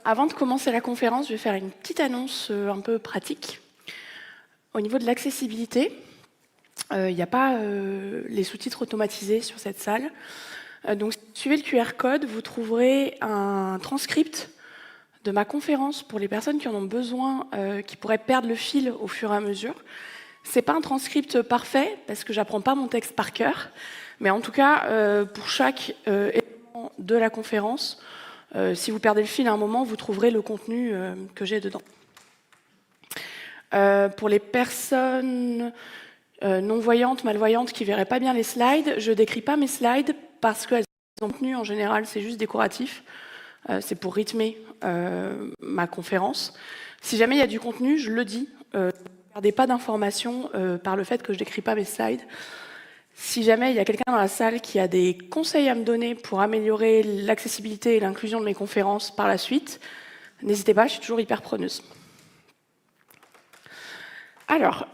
avant de commencer la conférence, je vais faire une petite annonce un peu pratique. Au niveau de l'accessibilité, il n'y a pas les sous-titres automatisés sur cette salle. Donc, si vous suivez le QR code, vous trouverez un transcript de ma conférence pour les personnes qui en ont besoin, qui pourraient perdre le fil au fur et à mesure. Ce n'est pas un transcript parfait, parce que je n'apprends pas mon texte par cœur, mais en tout cas, pour chaque élément de la conférence, si vous perdez le fil à un moment, vous trouverez le contenu que j'ai dedans. Pour les personnes non-voyantes, malvoyantes, qui ne verraient pas bien les slides, je ne décris pas mes slides parce qu'elles sont contenues, en général, c'est juste décoratif. C'est pour rythmer ma conférence. Si jamais il y a du contenu, je le dis. Ne perdez pas d'informations par le fait que je ne décris pas mes slides. Si jamais il y a quelqu'un dans la salle qui a des conseils à me donner pour améliorer l'accessibilité et l'inclusion de mes conférences par la suite, n'hésitez pas, je suis toujours hyper preneuse. Alors,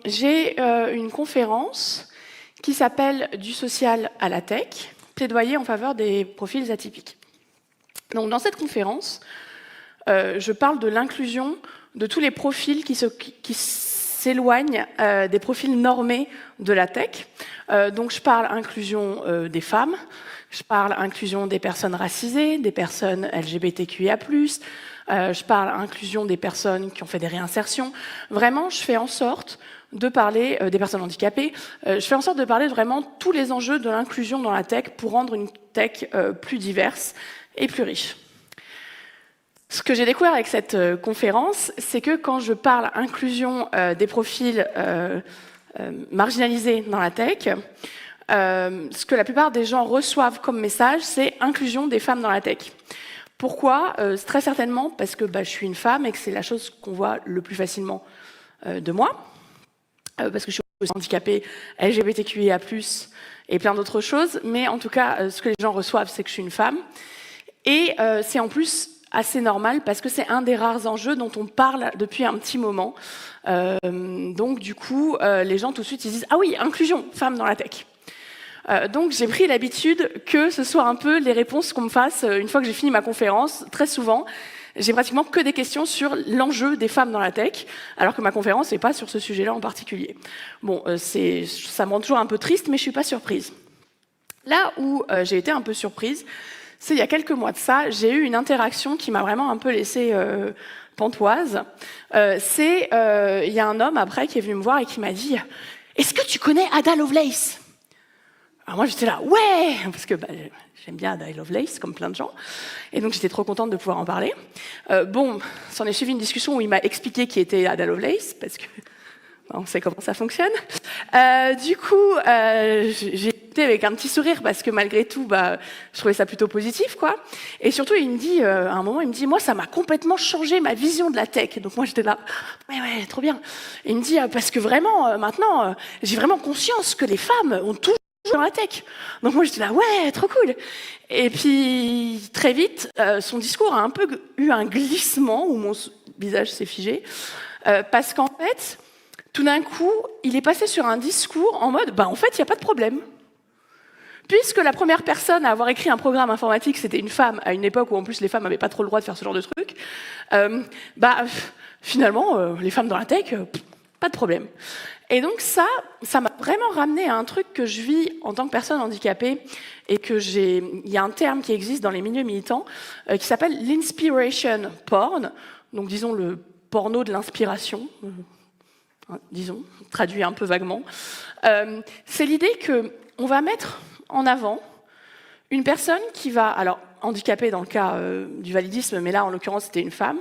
j'ai une conférence qui s'appelle « Du social à la tech », plaidoyer en faveur des profils atypiques. Donc, dans cette conférence, je parle de l'inclusion de tous les profils qui s'éloignent des profils normés de la tech. Donc, je parle inclusion des femmes, je parle inclusion des personnes racisées, des personnes LGBTQIA+, je parle inclusion des personnes qui ont fait des réinsertions. Vraiment, je fais en sorte de parler des personnes handicapées. Je fais en sorte de parler vraiment tous les enjeux de l'inclusion dans la tech pour rendre une tech plus diverse et plus riche. Ce que j'ai découvert avec cette conférence, c'est que quand je parle inclusion des profils marginalisés dans la tech, ce que la plupart des gens reçoivent comme message, c'est inclusion des femmes dans la tech. Pourquoi ? Très certainement parce que je suis une femme et que c'est la chose qu'on voit le plus facilement de moi, parce que je suis aussi handicapée, LGBTQIA+, et plein d'autres choses, mais en tout cas, ce que les gens reçoivent, c'est que je suis une femme. Et c'est en plus assez normal, parce que c'est un des rares enjeux dont on parle depuis un petit moment. Donc du coup, les gens tout de suite ils disent « Ah oui, inclusion, femmes dans la tech ». Donc j'ai pris l'habitude que ce soit un peu les réponses qu'on me fasse une fois que j'ai fini ma conférence. Très souvent, j'ai pratiquement que des questions sur l'enjeu des femmes dans la tech, alors que ma conférence n'est pas sur ce sujet-là en particulier. Bon, ça me rend toujours un peu triste, mais je ne suis pas surprise. Là où j'ai été un peu surprise, c'est il y a quelques mois de ça, j'ai eu une interaction qui m'a vraiment un peu laissée pantoise. Il y a un homme après qui est venu me voir et qui m'a dit « Est-ce que tu connais Ada Lovelace ?» Alors moi j'étais là « Ouais !» Parce que j'aime bien Ada Lovelace, comme plein de gens. Et donc j'étais trop contente de pouvoir en parler. Bon, s'en est suivi une discussion où il m'a expliqué qui était Ada Lovelace, parce que on sait comment ça fonctionne. Du coup, j'ai été avec un petit sourire parce que malgré tout, je trouvais ça plutôt positif, quoi. Et surtout, il me dit, à un moment, il me dit, moi, ça m'a complètement changé ma vision de la tech. Donc moi, j'étais là, ouais, trop bien. Et il me dit, parce que vraiment, maintenant, j'ai vraiment conscience que les femmes ont tout dans la tech. Donc moi, j'étais là, ouais, trop cool. Et puis, très vite, son discours a un peu eu un glissement où mon visage s'est figé, parce qu'en fait, tout d'un coup, il est passé sur un discours en mode « en fait, il n'y a pas de problème ». Puisque la première personne à avoir écrit un programme informatique, c'était une femme, à une époque où en plus les femmes n'avaient pas trop le droit de faire ce genre de truc, finalement, les femmes dans la tech, pas de problème. Et donc ça m'a vraiment ramené à un truc que je vis en tant que personne handicapée et il y a un terme qui existe dans les milieux militants qui s'appelle l'inspiration porn, donc disons le porno de l'inspiration, disons, traduit un peu vaguement. C'est l'idée qu'on va mettre en avant une personne qui va, alors handicapée dans le cas du validisme, mais là en l'occurrence c'était une femme,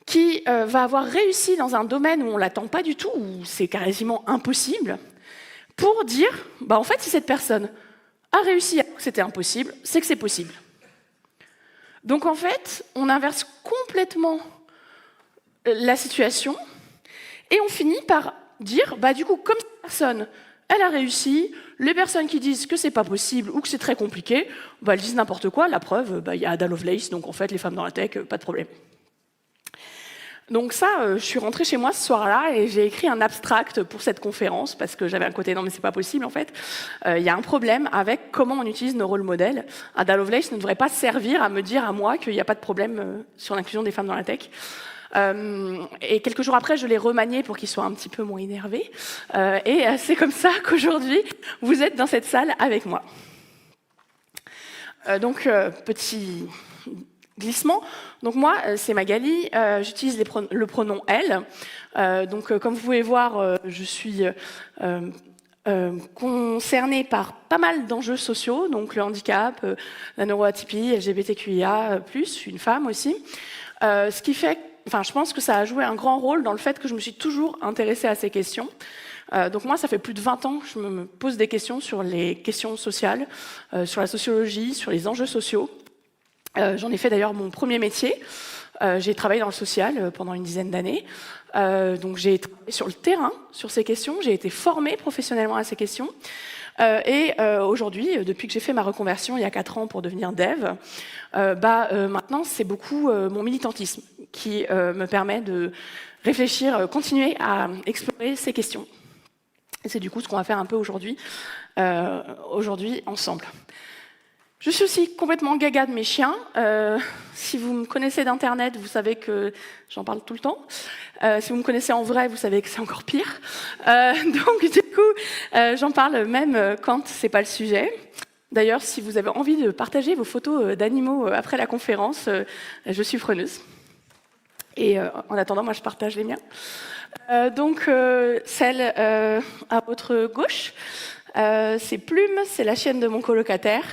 qui va avoir réussi dans un domaine où on ne l'attend pas du tout, où c'est quasiment impossible, pour dire, en fait si cette personne a réussi alors que c'était impossible, c'est que c'est possible. Donc en fait, on inverse complètement la situation, et on finit par dire, du coup, comme cette personne, elle a réussi, les personnes qui disent que c'est pas possible ou que c'est très compliqué, elles disent n'importe quoi, la preuve, il y a Ada Lovelace, donc en fait, les femmes dans la tech, pas de problème. Donc ça, je suis rentrée chez moi ce soir-là et j'ai écrit un abstract pour cette conférence parce que j'avais un côté non mais c'est pas possible en fait. Il y a un problème avec comment on utilise nos rôles modèles. Ada Lovelace ne devrait pas servir à me dire à moi qu'il n'y a pas de problème sur l'inclusion des femmes dans la tech. Et quelques jours après, je l'ai remanié pour qu'il soit un petit peu moins énervé. Et c'est comme ça qu'aujourd'hui, vous êtes dans cette salle avec moi. Donc, petit glissement. Donc moi, c'est Magali, j'utilise le pronom « elle ». Donc comme vous pouvez voir, je suis concernée par pas mal d'enjeux sociaux, donc le handicap, la neuroatypie, LGBTQIA+, je suis une femme aussi. Ce qui fait, je pense que ça a joué un grand rôle dans le fait que je me suis toujours intéressée à ces questions. Donc moi, ça fait plus de 20 ans que je me pose des questions sur les questions sociales, sur la sociologie, sur les enjeux sociaux. J'en ai fait d'ailleurs mon premier métier. J'ai travaillé dans le social pendant une dizaine d'années. Donc j'ai travaillé sur le terrain sur ces questions. J'ai été formée professionnellement à ces questions. Et aujourd'hui, depuis que j'ai fait ma reconversion il y a 4 ans pour devenir dev, maintenant c'est beaucoup mon militantisme qui me permet de réfléchir, continuer à explorer ces questions. Et c'est du coup ce qu'on va faire un peu aujourd'hui ensemble. Je suis aussi complètement gaga de mes chiens. Si vous me connaissez d'Internet, vous savez que j'en parle tout le temps. Si vous me connaissez en vrai, vous savez que c'est encore pire. Donc du coup, j'en parle même quand c'est pas le sujet. D'ailleurs, si vous avez envie de partager vos photos d'animaux après la conférence, je suis preneuse. Et en attendant, moi je partage les miens. Donc celle à votre gauche, c'est Plume, c'est la chienne de mon colocataire.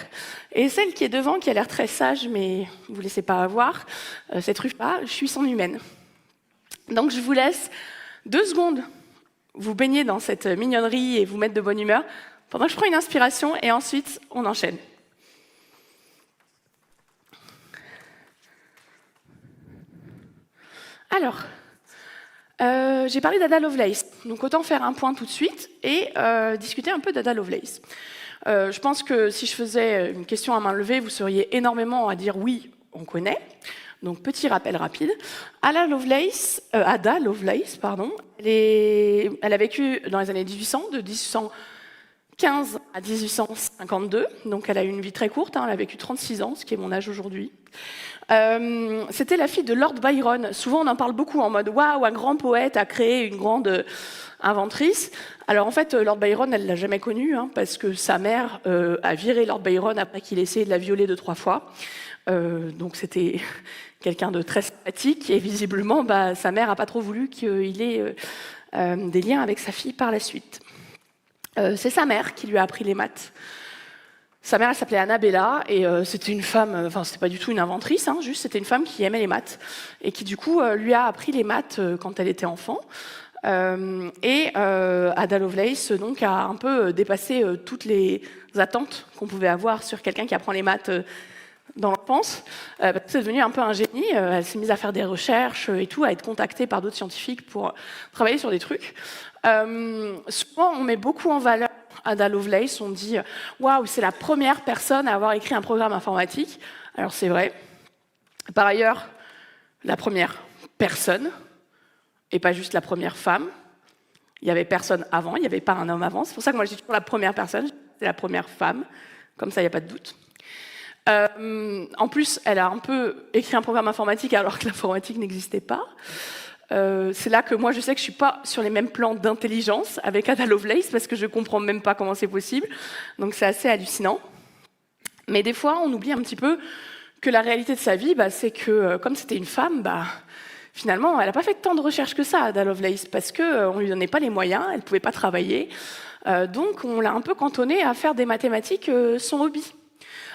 Et celle qui est devant, qui a l'air très sage, mais vous ne laissez pas avoir, c'est Truffa, je suis son humaine. Donc je vous laisse 2 secondes vous baigner dans cette mignonnerie et vous mettre de bonne humeur, pendant que je prends une inspiration et ensuite on enchaîne. Alors, j'ai parlé d'Ada Lovelace, donc autant faire un point tout de suite et discuter un peu d'Ada Lovelace. Je pense que si je faisais une question à main levée, vous seriez énormément à dire oui, on connaît. Donc petit rappel rapide. Ada Lovelace, elle a vécu dans les années 1800, de 1815 à 1852. Donc elle a eu une vie très courte, elle a vécu 36 ans, ce qui est mon âge aujourd'hui. C'était la fille de Lord Byron. Souvent on en parle beaucoup en mode « Waouh, un grand poète a créé une grande inventrice ». Alors en fait, Lord Byron, elle ne l'a jamais connu, parce que sa mère a viré Lord Byron après qu'il ait essayé de la violer 2-3 fois. Donc c'était quelqu'un de très sympathique et visiblement, sa mère n'a pas trop voulu qu'il ait des liens avec sa fille par la suite. C'est sa mère qui lui a appris les maths. Sa mère, elle s'appelait Annabella et c'était une femme, c'était pas du tout une inventrice, juste c'était une femme qui aimait les maths et qui du coup lui a appris les maths quand elle était enfant. Et Ada Lovelace donc, a un peu dépassé toutes les attentes qu'on pouvait avoir sur quelqu'un qui apprend les maths dans l'enfance. C'est devenu un peu un génie. Elle s'est mise à faire des recherches et tout, à être contactée par d'autres scientifiques pour travailler sur des trucs. Souvent, on met beaucoup en valeur Ada Lovelace. On dit « Waouh, c'est la première personne à avoir écrit un programme informatique ». Alors c'est vrai. Par ailleurs, la première personne, et pas juste la première femme. Il n'y avait personne avant, il n'y avait pas un homme avant. C'est pour ça que moi, je dis toujours la première personne, c'est la première femme. Comme ça, il n'y a pas de doute. En plus, elle a un peu écrit un programme informatique alors que l'informatique n'existait pas. C'est là que moi, je sais que je ne suis pas sur les mêmes plans d'intelligence avec Ada Lovelace parce que je ne comprends même pas comment c'est possible. Donc, c'est assez hallucinant. Mais des fois, on oublie un petit peu que la réalité de sa vie, c'est que comme c'était une femme, finalement, elle n'a pas fait tant de recherches que ça, Ada Lovelace, parce qu'on ne lui donnait pas les moyens, elle ne pouvait pas travailler. Donc, on l'a un peu cantonnée à faire des mathématiques son hobby.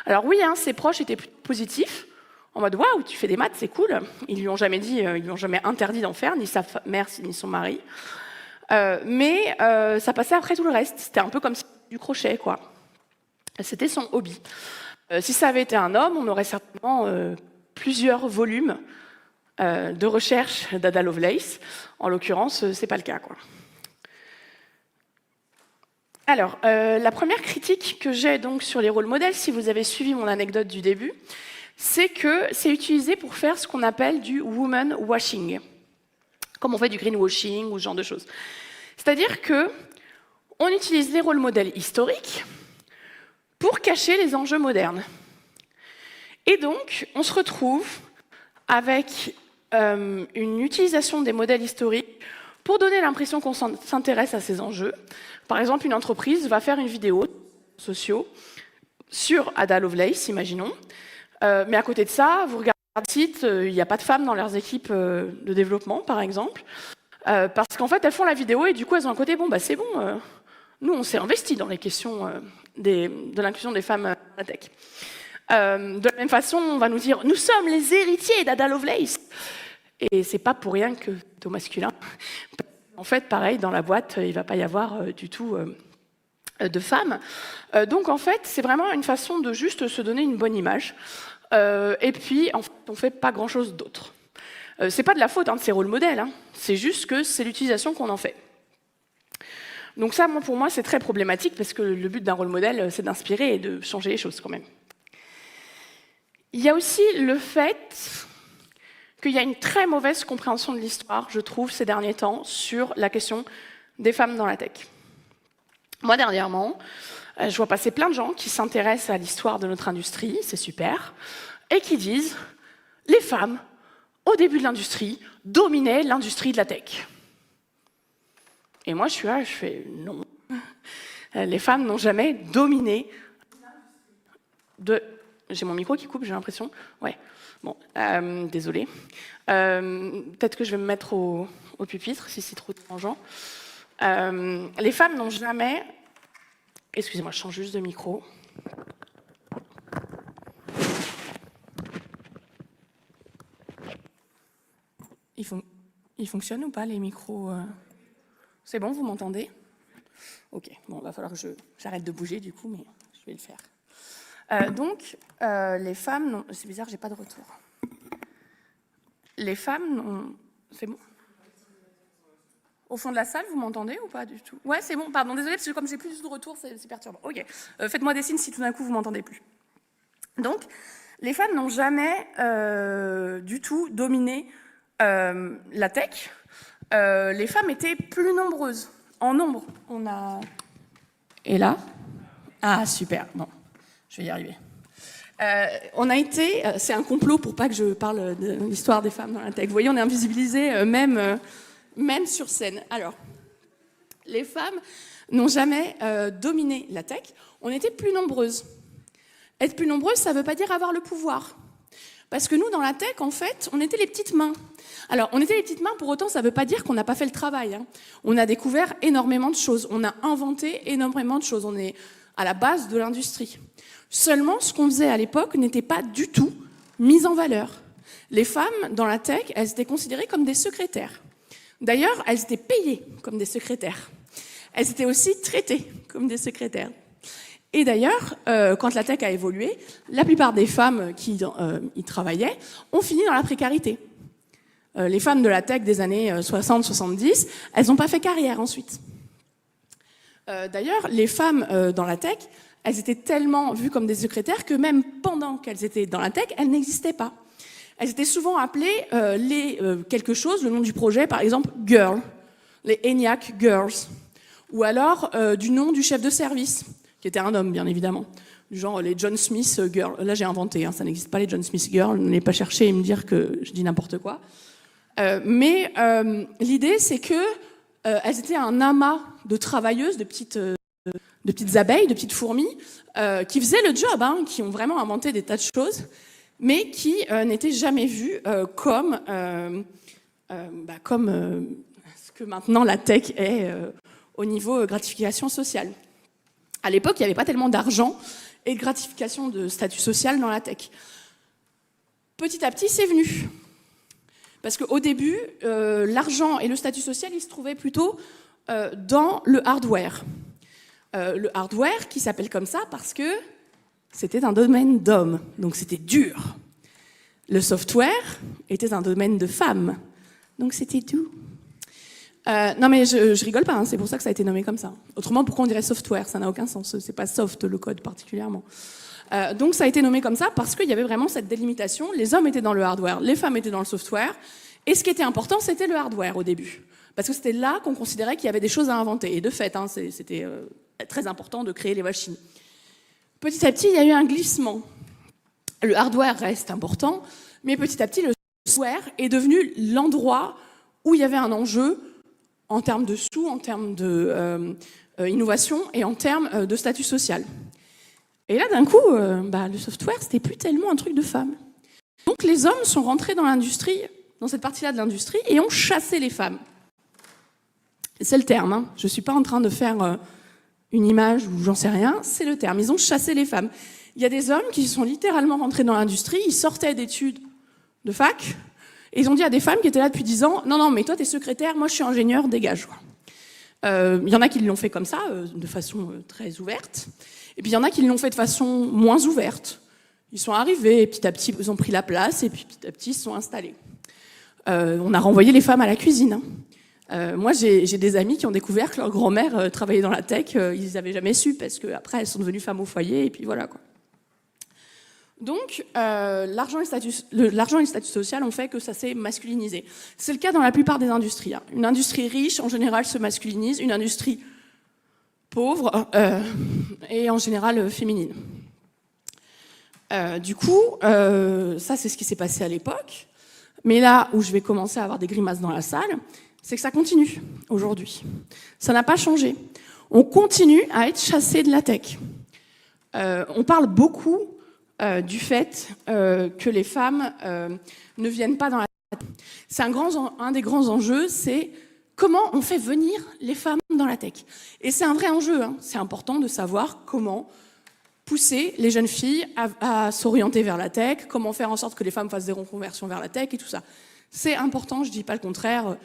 Alors oui, ses proches étaient plutôt positifs, en mode « Waouh, tu fais des maths, c'est cool ». Ils lui ont jamais dit, ils lui ont jamais interdit d'en faire, ni sa mère, ni son mari. Mais ça passait après tout le reste. C'était un peu comme du crochet, quoi. C'était son hobby. Si ça avait été un homme, on aurait certainement plusieurs volumes de recherche d'Ada Lovelace. En l'occurrence, c'est pas le cas, quoi. Alors, la première critique que j'ai donc sur les rôles modèles, si vous avez suivi mon anecdote du début, c'est que c'est utilisé pour faire ce qu'on appelle du woman washing. comme on fait du greenwashing ou ce genre de choses. C'est-à-dire que on utilise les rôles modèles historiques pour cacher les enjeux modernes. Et donc, on se retrouve avec une utilisation des modèles historiques pour donner l'impression qu'on s'intéresse à ces enjeux. Par exemple, une entreprise va faire une vidéo sociaux sur Ada Lovelace, imaginons, mais à côté de ça, vous regardez le site, il n'y a pas de femmes dans leurs équipes de développement, par exemple, parce qu'en fait, elles font la vidéo et du coup, elles ont un côté, bon, bah c'est bon, nous, on s'est investi dans les questions de l'inclusion des femmes à la tech. De la même façon, on va nous dire, nous sommes les héritiers d'Ada Lovelace. Et c'est pas pour rien que c'est au masculin. En fait, pareil, dans la boîte, il ne va pas y avoir du tout de femmes. Donc, en fait, c'est vraiment une façon de juste se donner une bonne image. Et puis, en fait, on ne fait pas grand-chose d'autre. C'est pas de la faute de ces rôles modèles, hein. C'est juste que c'est l'utilisation qu'on en fait. Donc ça, pour moi, c'est très problématique parce que le but d'un rôle modèle, c'est d'inspirer et de changer les choses quand même. Il y a aussi le fait qu'il y a une très mauvaise compréhension de l'histoire, je trouve, ces derniers temps, sur la question des femmes dans la tech. Moi, dernièrement, je vois passer plein de gens qui s'intéressent à l'histoire de notre industrie, c'est super, et qui disent « les femmes, au début de l'industrie, dominaient l'industrie de la tech ». Et moi, je suis là, je fais « non, les femmes n'ont jamais dominé de... » J'ai mon micro qui coupe, j'ai l'impression. Ouais, bon, désolé. Peut-être que je vais me mettre au pupitre, si c'est trop dérangeant. Les femmes n'ont jamais... Excusez-moi, je change juste de micro. Ils fonctionnent ou pas, les micros C'est bon, vous m'entendez? Ok, bon, il va falloir que j'arrête de bouger, du coup, mais je vais le faire. Les femmes... C'est bizarre, j'ai pas de retour. Les femmes... C'est bon? Au fond de la salle, vous m'entendez ou pas du tout? Ouais, c'est bon, pardon, désolé, parce que comme j'ai plus de retour, c'est perturbant. Ok, faites-moi des signes si tout d'un coup vous m'entendez plus. Donc, les femmes n'ont jamais du tout dominé la tech. Les femmes étaient plus nombreuses, en nombre. On a... Et là? Ah, super, bon. Je vais y arriver. On a été, c'est un complot pour pas que je parle de l'histoire des femmes dans la tech. Vous voyez, on est invisibilisés même sur scène. Alors, les femmes n'ont jamais dominé la tech. On était plus nombreuses. Être plus nombreuses, ça ne veut pas dire avoir le pouvoir. Parce que nous, dans la tech, en fait, on était les petites mains. Alors, on était les petites mains, pour autant, ça ne veut pas dire qu'on n'a pas fait le travail, hein. On a découvert énormément de choses. On a inventé énormément de choses. On est à la base de l'industrie. Seulement, ce qu'on faisait à l'époque n'était pas du tout mis en valeur. Les femmes, dans la tech, elles étaient considérées comme des secrétaires. D'ailleurs, elles étaient payées comme des secrétaires. Elles étaient aussi traitées comme des secrétaires. Et d'ailleurs, quand la tech a évolué, la plupart des femmes qui y travaillaient ont fini dans la précarité. Les femmes de la tech des années 60-70, elles n'ont pas fait carrière ensuite. D'ailleurs, les femmes dans la tech, elles étaient tellement vues comme des secrétaires que même pendant qu'elles étaient dans la tech, elles n'existaient pas. Elles étaient souvent appelées quelque chose, le nom du projet, par exemple, Girl, les ENIAC Girls, ou alors du nom du chef de service, qui était un homme, bien évidemment, du genre les John Smith Girls. Là, j'ai inventé, hein, ça n'existe pas, les John Smith Girls, n'allez pas chercher et me dire que je dis n'importe quoi. Mais l'idée, c'est que elles étaient un amas de travailleuses, de petites abeilles, de petites fourmis, qui faisaient le job, hein, qui ont vraiment inventé des tas de choses, mais qui n'étaient jamais vues comme ce que maintenant la tech est au niveau gratification sociale. À l'époque, il n'y avait pas tellement d'argent et de gratification de statut social dans la tech. Petit à petit, c'est venu. Parce qu'au début, l'argent et le statut social, ils se trouvaient plutôt dans le hardware. Le hardware qui s'appelle comme ça parce que c'était un domaine d'hommes, donc c'était dur. Le software était un domaine de femmes, donc c'était doux. Non mais je rigole pas, hein, c'est pour ça que ça a été nommé comme ça. Autrement, pourquoi on dirait software? Ça n'a aucun sens, c'est pas soft le code particulièrement. Donc ça a été nommé comme ça parce qu'il y avait vraiment cette délimitation. Les hommes étaient dans le hardware, les femmes étaient dans le software, Et ce qui était important, c'était le hardware au début. Parce que c'était là qu'on considérait qu'il y avait des choses à inventer. Et de fait, hein, c'était très important de créer les machines. Petit à petit, il y a eu un glissement. Le hardware reste important, mais petit à petit, le software est devenu l'endroit où il y avait un enjeu en termes de sous, en termes d'innovation et en termes de statut social. Et là, d'un coup, le software, c'était plus tellement un truc de femmes. Donc les hommes sont rentrés dans l'industrie, dans cette partie-là de l'industrie, et ont chassé les femmes. C'est le terme, hein. Je ne suis pas en train de faire une image ou j'en sais rien, c'est le terme. Ils ont chassé les femmes. Il y a des hommes qui sont littéralement rentrés dans l'industrie, ils sortaient d'études de fac, et ils ont dit à des femmes qui étaient là depuis 10 ans, non, mais toi, t'es secrétaire, moi, je suis ingénieur, dégage. Il y en a qui l'ont fait comme ça, de façon très ouverte, et puis il y en a qui l'ont fait de façon moins ouverte. Ils sont arrivés, et petit à petit, ils ont pris la place, et puis petit à petit, ils se sont installés. On a renvoyé les femmes à la cuisine. Moi, j'ai des amis qui ont découvert que leur grand-mère travaillait dans la tech, ils n'avaient jamais su, parce qu'après, elles sont devenues femmes au foyer, et puis voilà, quoi. Donc, l'argent et le statut social ont fait que ça s'est masculinisé. C'est le cas dans la plupart des industries. Hein. Une industrie riche, en général, se masculinise. Une industrie pauvre et en général féminine. Du coup, ça, c'est ce qui s'est passé à l'époque. Mais là où je vais commencer à avoir des grimaces dans la salle, c'est que ça continue aujourd'hui. Ça n'a pas changé. On continue à être chassé de la tech. On parle beaucoup du fait que les femmes ne viennent pas dans la tech. C'est un des grands enjeux, c'est comment on fait venir les femmes dans la tech. Et c'est un vrai enjeu, hein. C'est important de savoir comment pousser les jeunes filles à s'orienter vers la tech, comment faire en sorte que les femmes fassent des reconversions vers la tech et tout ça. C'est important, je ne dis pas le contraire.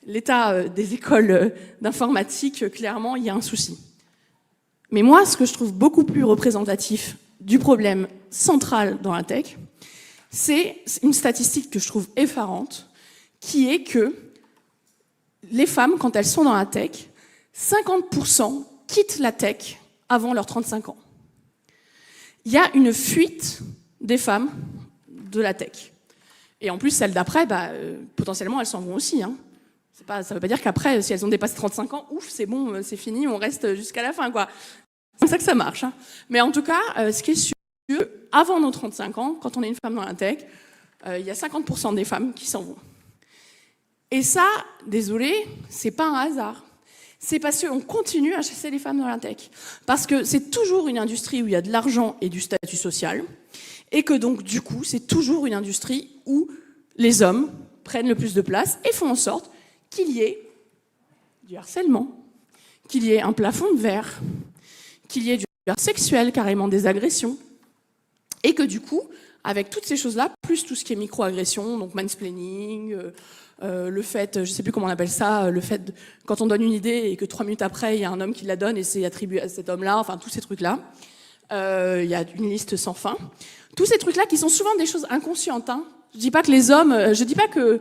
L'état des écoles d'informatique, clairement, il y a un souci. Mais moi, ce que je trouve beaucoup plus représentatif du problème central dans la tech, c'est une statistique que je trouve effarante, qui est que les femmes, quand elles sont dans la tech, 50% quittent la tech avant leurs 35 ans. Il y a une fuite des femmes de la tech. Et en plus, celles d'après, potentiellement, elles s'en vont aussi. Hein. Ça ne veut pas dire qu'après, si elles ont dépassé 35 ans, ouf, c'est bon, c'est fini, on reste jusqu'à la fin, quoi. C'est comme ça que ça marche. Hein. Mais en tout cas, ce qui est sûr, avant nos 35 ans, quand on est une femme dans la tech, il y a 50% des femmes qui s'en vont. Et ça, désolé, c'est pas un hasard. C'est parce qu'on continue à chasser les femmes dans la tech. Parce que c'est toujours une industrie où il y a de l'argent et du statut social. Et que donc, du coup, c'est toujours une industrie où les hommes prennent le plus de place et font en sorte qu'il y ait du harcèlement, qu'il y ait un plafond de verre, qu'il y ait du harcèlement sexuel, carrément des agressions. Et que du coup, avec toutes ces choses-là, plus tout ce qui est micro-agression, donc mansplaining, le fait, je ne sais plus comment on appelle ça, le fait quand on donne une idée et que 3 minutes après, il y a un homme qui la donne et c'est attribué à cet homme-là, enfin tous ces trucs-là. Il y a une liste sans fin. Tous ces trucs-là qui sont souvent des choses inconscientes. Hein. Je ne dis pas que les hommes, je ne dis pas que,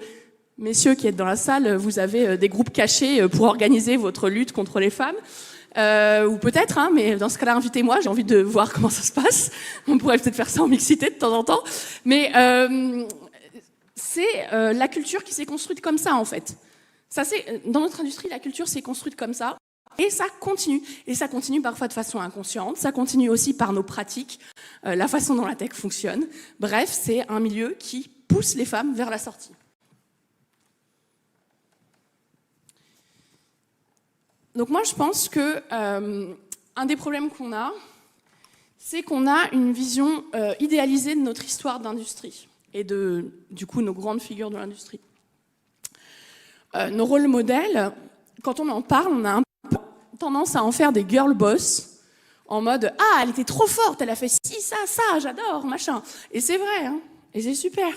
messieurs qui êtes dans la salle, vous avez des groupes cachés pour organiser votre lutte contre les femmes. Ou peut-être, hein, mais dans ce cas-là, invitez-moi, j'ai envie de voir comment ça se passe. On pourrait peut-être faire ça en mixité de temps en temps. Mais c'est la culture qui s'est construite comme ça, en fait. Dans notre industrie, la culture s'est construite comme ça. Et ça continue. Et ça continue parfois de façon inconsciente. Ça continue aussi par nos pratiques, la façon dont la tech fonctionne. Bref, c'est un milieu qui pousse les femmes vers la sortie. Donc moi, je pense que un des problèmes qu'on a, c'est qu'on a une vision idéalisée de notre histoire d'industrie et du coup, nos grandes figures de l'industrie. Nos rôles modèles, quand on en parle, on a un peu tendance à en faire des girl boss, en mode « Ah, elle était trop forte, elle a fait ci, ça, j'adore, machin ». Et c'est vrai, hein, et c'est super.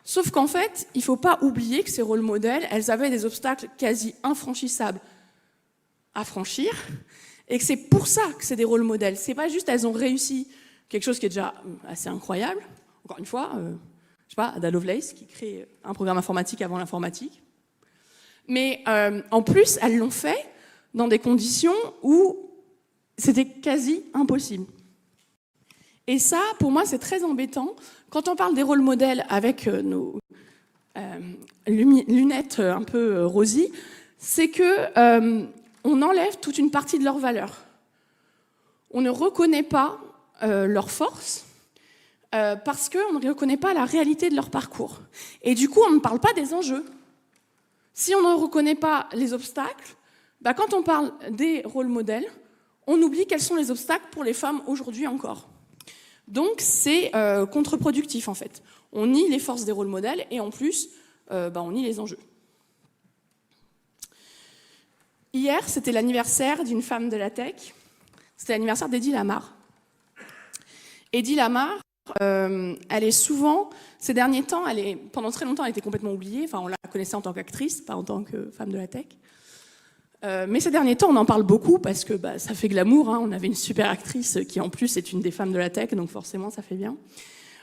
Sauf qu'en fait, il ne faut pas oublier que ces rôles modèles, elles avaient des obstacles quasi infranchissables à franchir, et que c'est pour ça que c'est des rôles modèles. C'est pas juste elles ont réussi quelque chose qui est déjà assez incroyable. Encore une fois, je sais pas, Ada Lovelace qui crée un programme informatique avant l'informatique. Mais en plus, elles l'ont fait dans des conditions où c'était quasi impossible. Et ça, pour moi, c'est très embêtant. Quand on parle des rôles modèles avec lunettes un peu rosy, c'est que on enlève toute une partie de leur valeur. On ne reconnaît pas leur force parce qu'on ne reconnaît pas la réalité de leur parcours. Et du coup, on ne parle pas des enjeux. Si on ne reconnaît pas les obstacles, quand on parle des rôles modèles, on oublie quels sont les obstacles pour les femmes aujourd'hui encore. Donc c'est contre-productif en fait. On nie les forces des rôles modèles et en plus, on nie les enjeux. Hier, c'était l'anniversaire d'une femme de la tech. C'était l'anniversaire d'Hedi Lamar. Hedi Lamar, elle est souvent, ces derniers temps, pendant très longtemps, elle était complètement oubliée. Enfin, on la connaissait en tant qu'actrice, pas en tant que femme de la tech. Mais ces derniers temps, on en parle beaucoup parce que ça fait glamour. Hein. On avait une super actrice qui, en plus, est une des femmes de la tech, donc forcément, ça fait bien.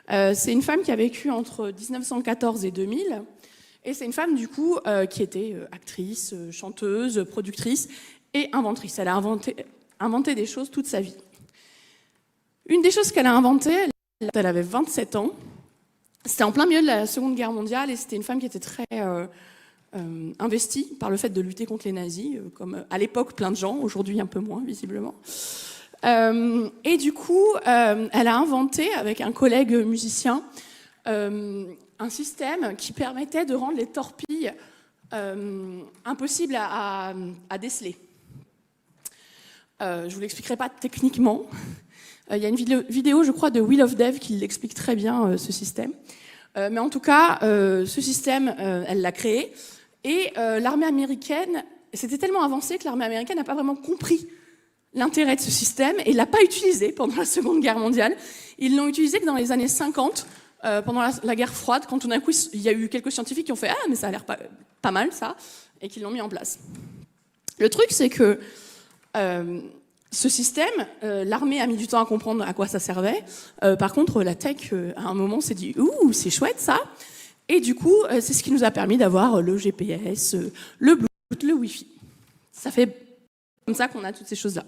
C'est une femme qui a vécu entre 1914 et 2000. Et c'est une femme, du coup, qui était actrice, chanteuse, productrice et inventrice. Elle a inventé des choses toute sa vie. Une des choses qu'elle a inventées, elle avait 27 ans. C'était en plein milieu de la Seconde Guerre mondiale et c'était une femme qui était très investie par le fait de lutter contre les nazis, comme à l'époque plein de gens, aujourd'hui un peu moins visiblement. Et du coup, elle a inventé avec un collègue musicien un système qui permettait de rendre les torpilles impossibles à déceler. Je ne vous l'expliquerai pas techniquement. Il y a une vidéo, je crois, de Wheel of Dev qui l'explique très bien, ce système. Mais en tout cas, ce système, elle l'a créé. Et l'armée américaine, c'était tellement avancé que l'armée américaine n'a pas vraiment compris l'intérêt de ce système et ne l'a pas utilisé pendant la Seconde Guerre mondiale. Ils l'ont utilisé que dans les années 50, pendant la guerre froide, quand tout d'un coup, il y a eu quelques scientifiques qui ont fait « Ah, mais ça a l'air pas mal, ça », et qui l'ont mis en place. Le truc, c'est que ce système, l'armée a mis du temps à comprendre à quoi ça servait. Par contre, la tech, à un moment, s'est dit « Ouh, c'est chouette, ça !» Et du coup, c'est ce qui nous a permis d'avoir le GPS, le Bluetooth, le Wi-Fi. Ça fait comme ça qu'on a toutes ces choses-là.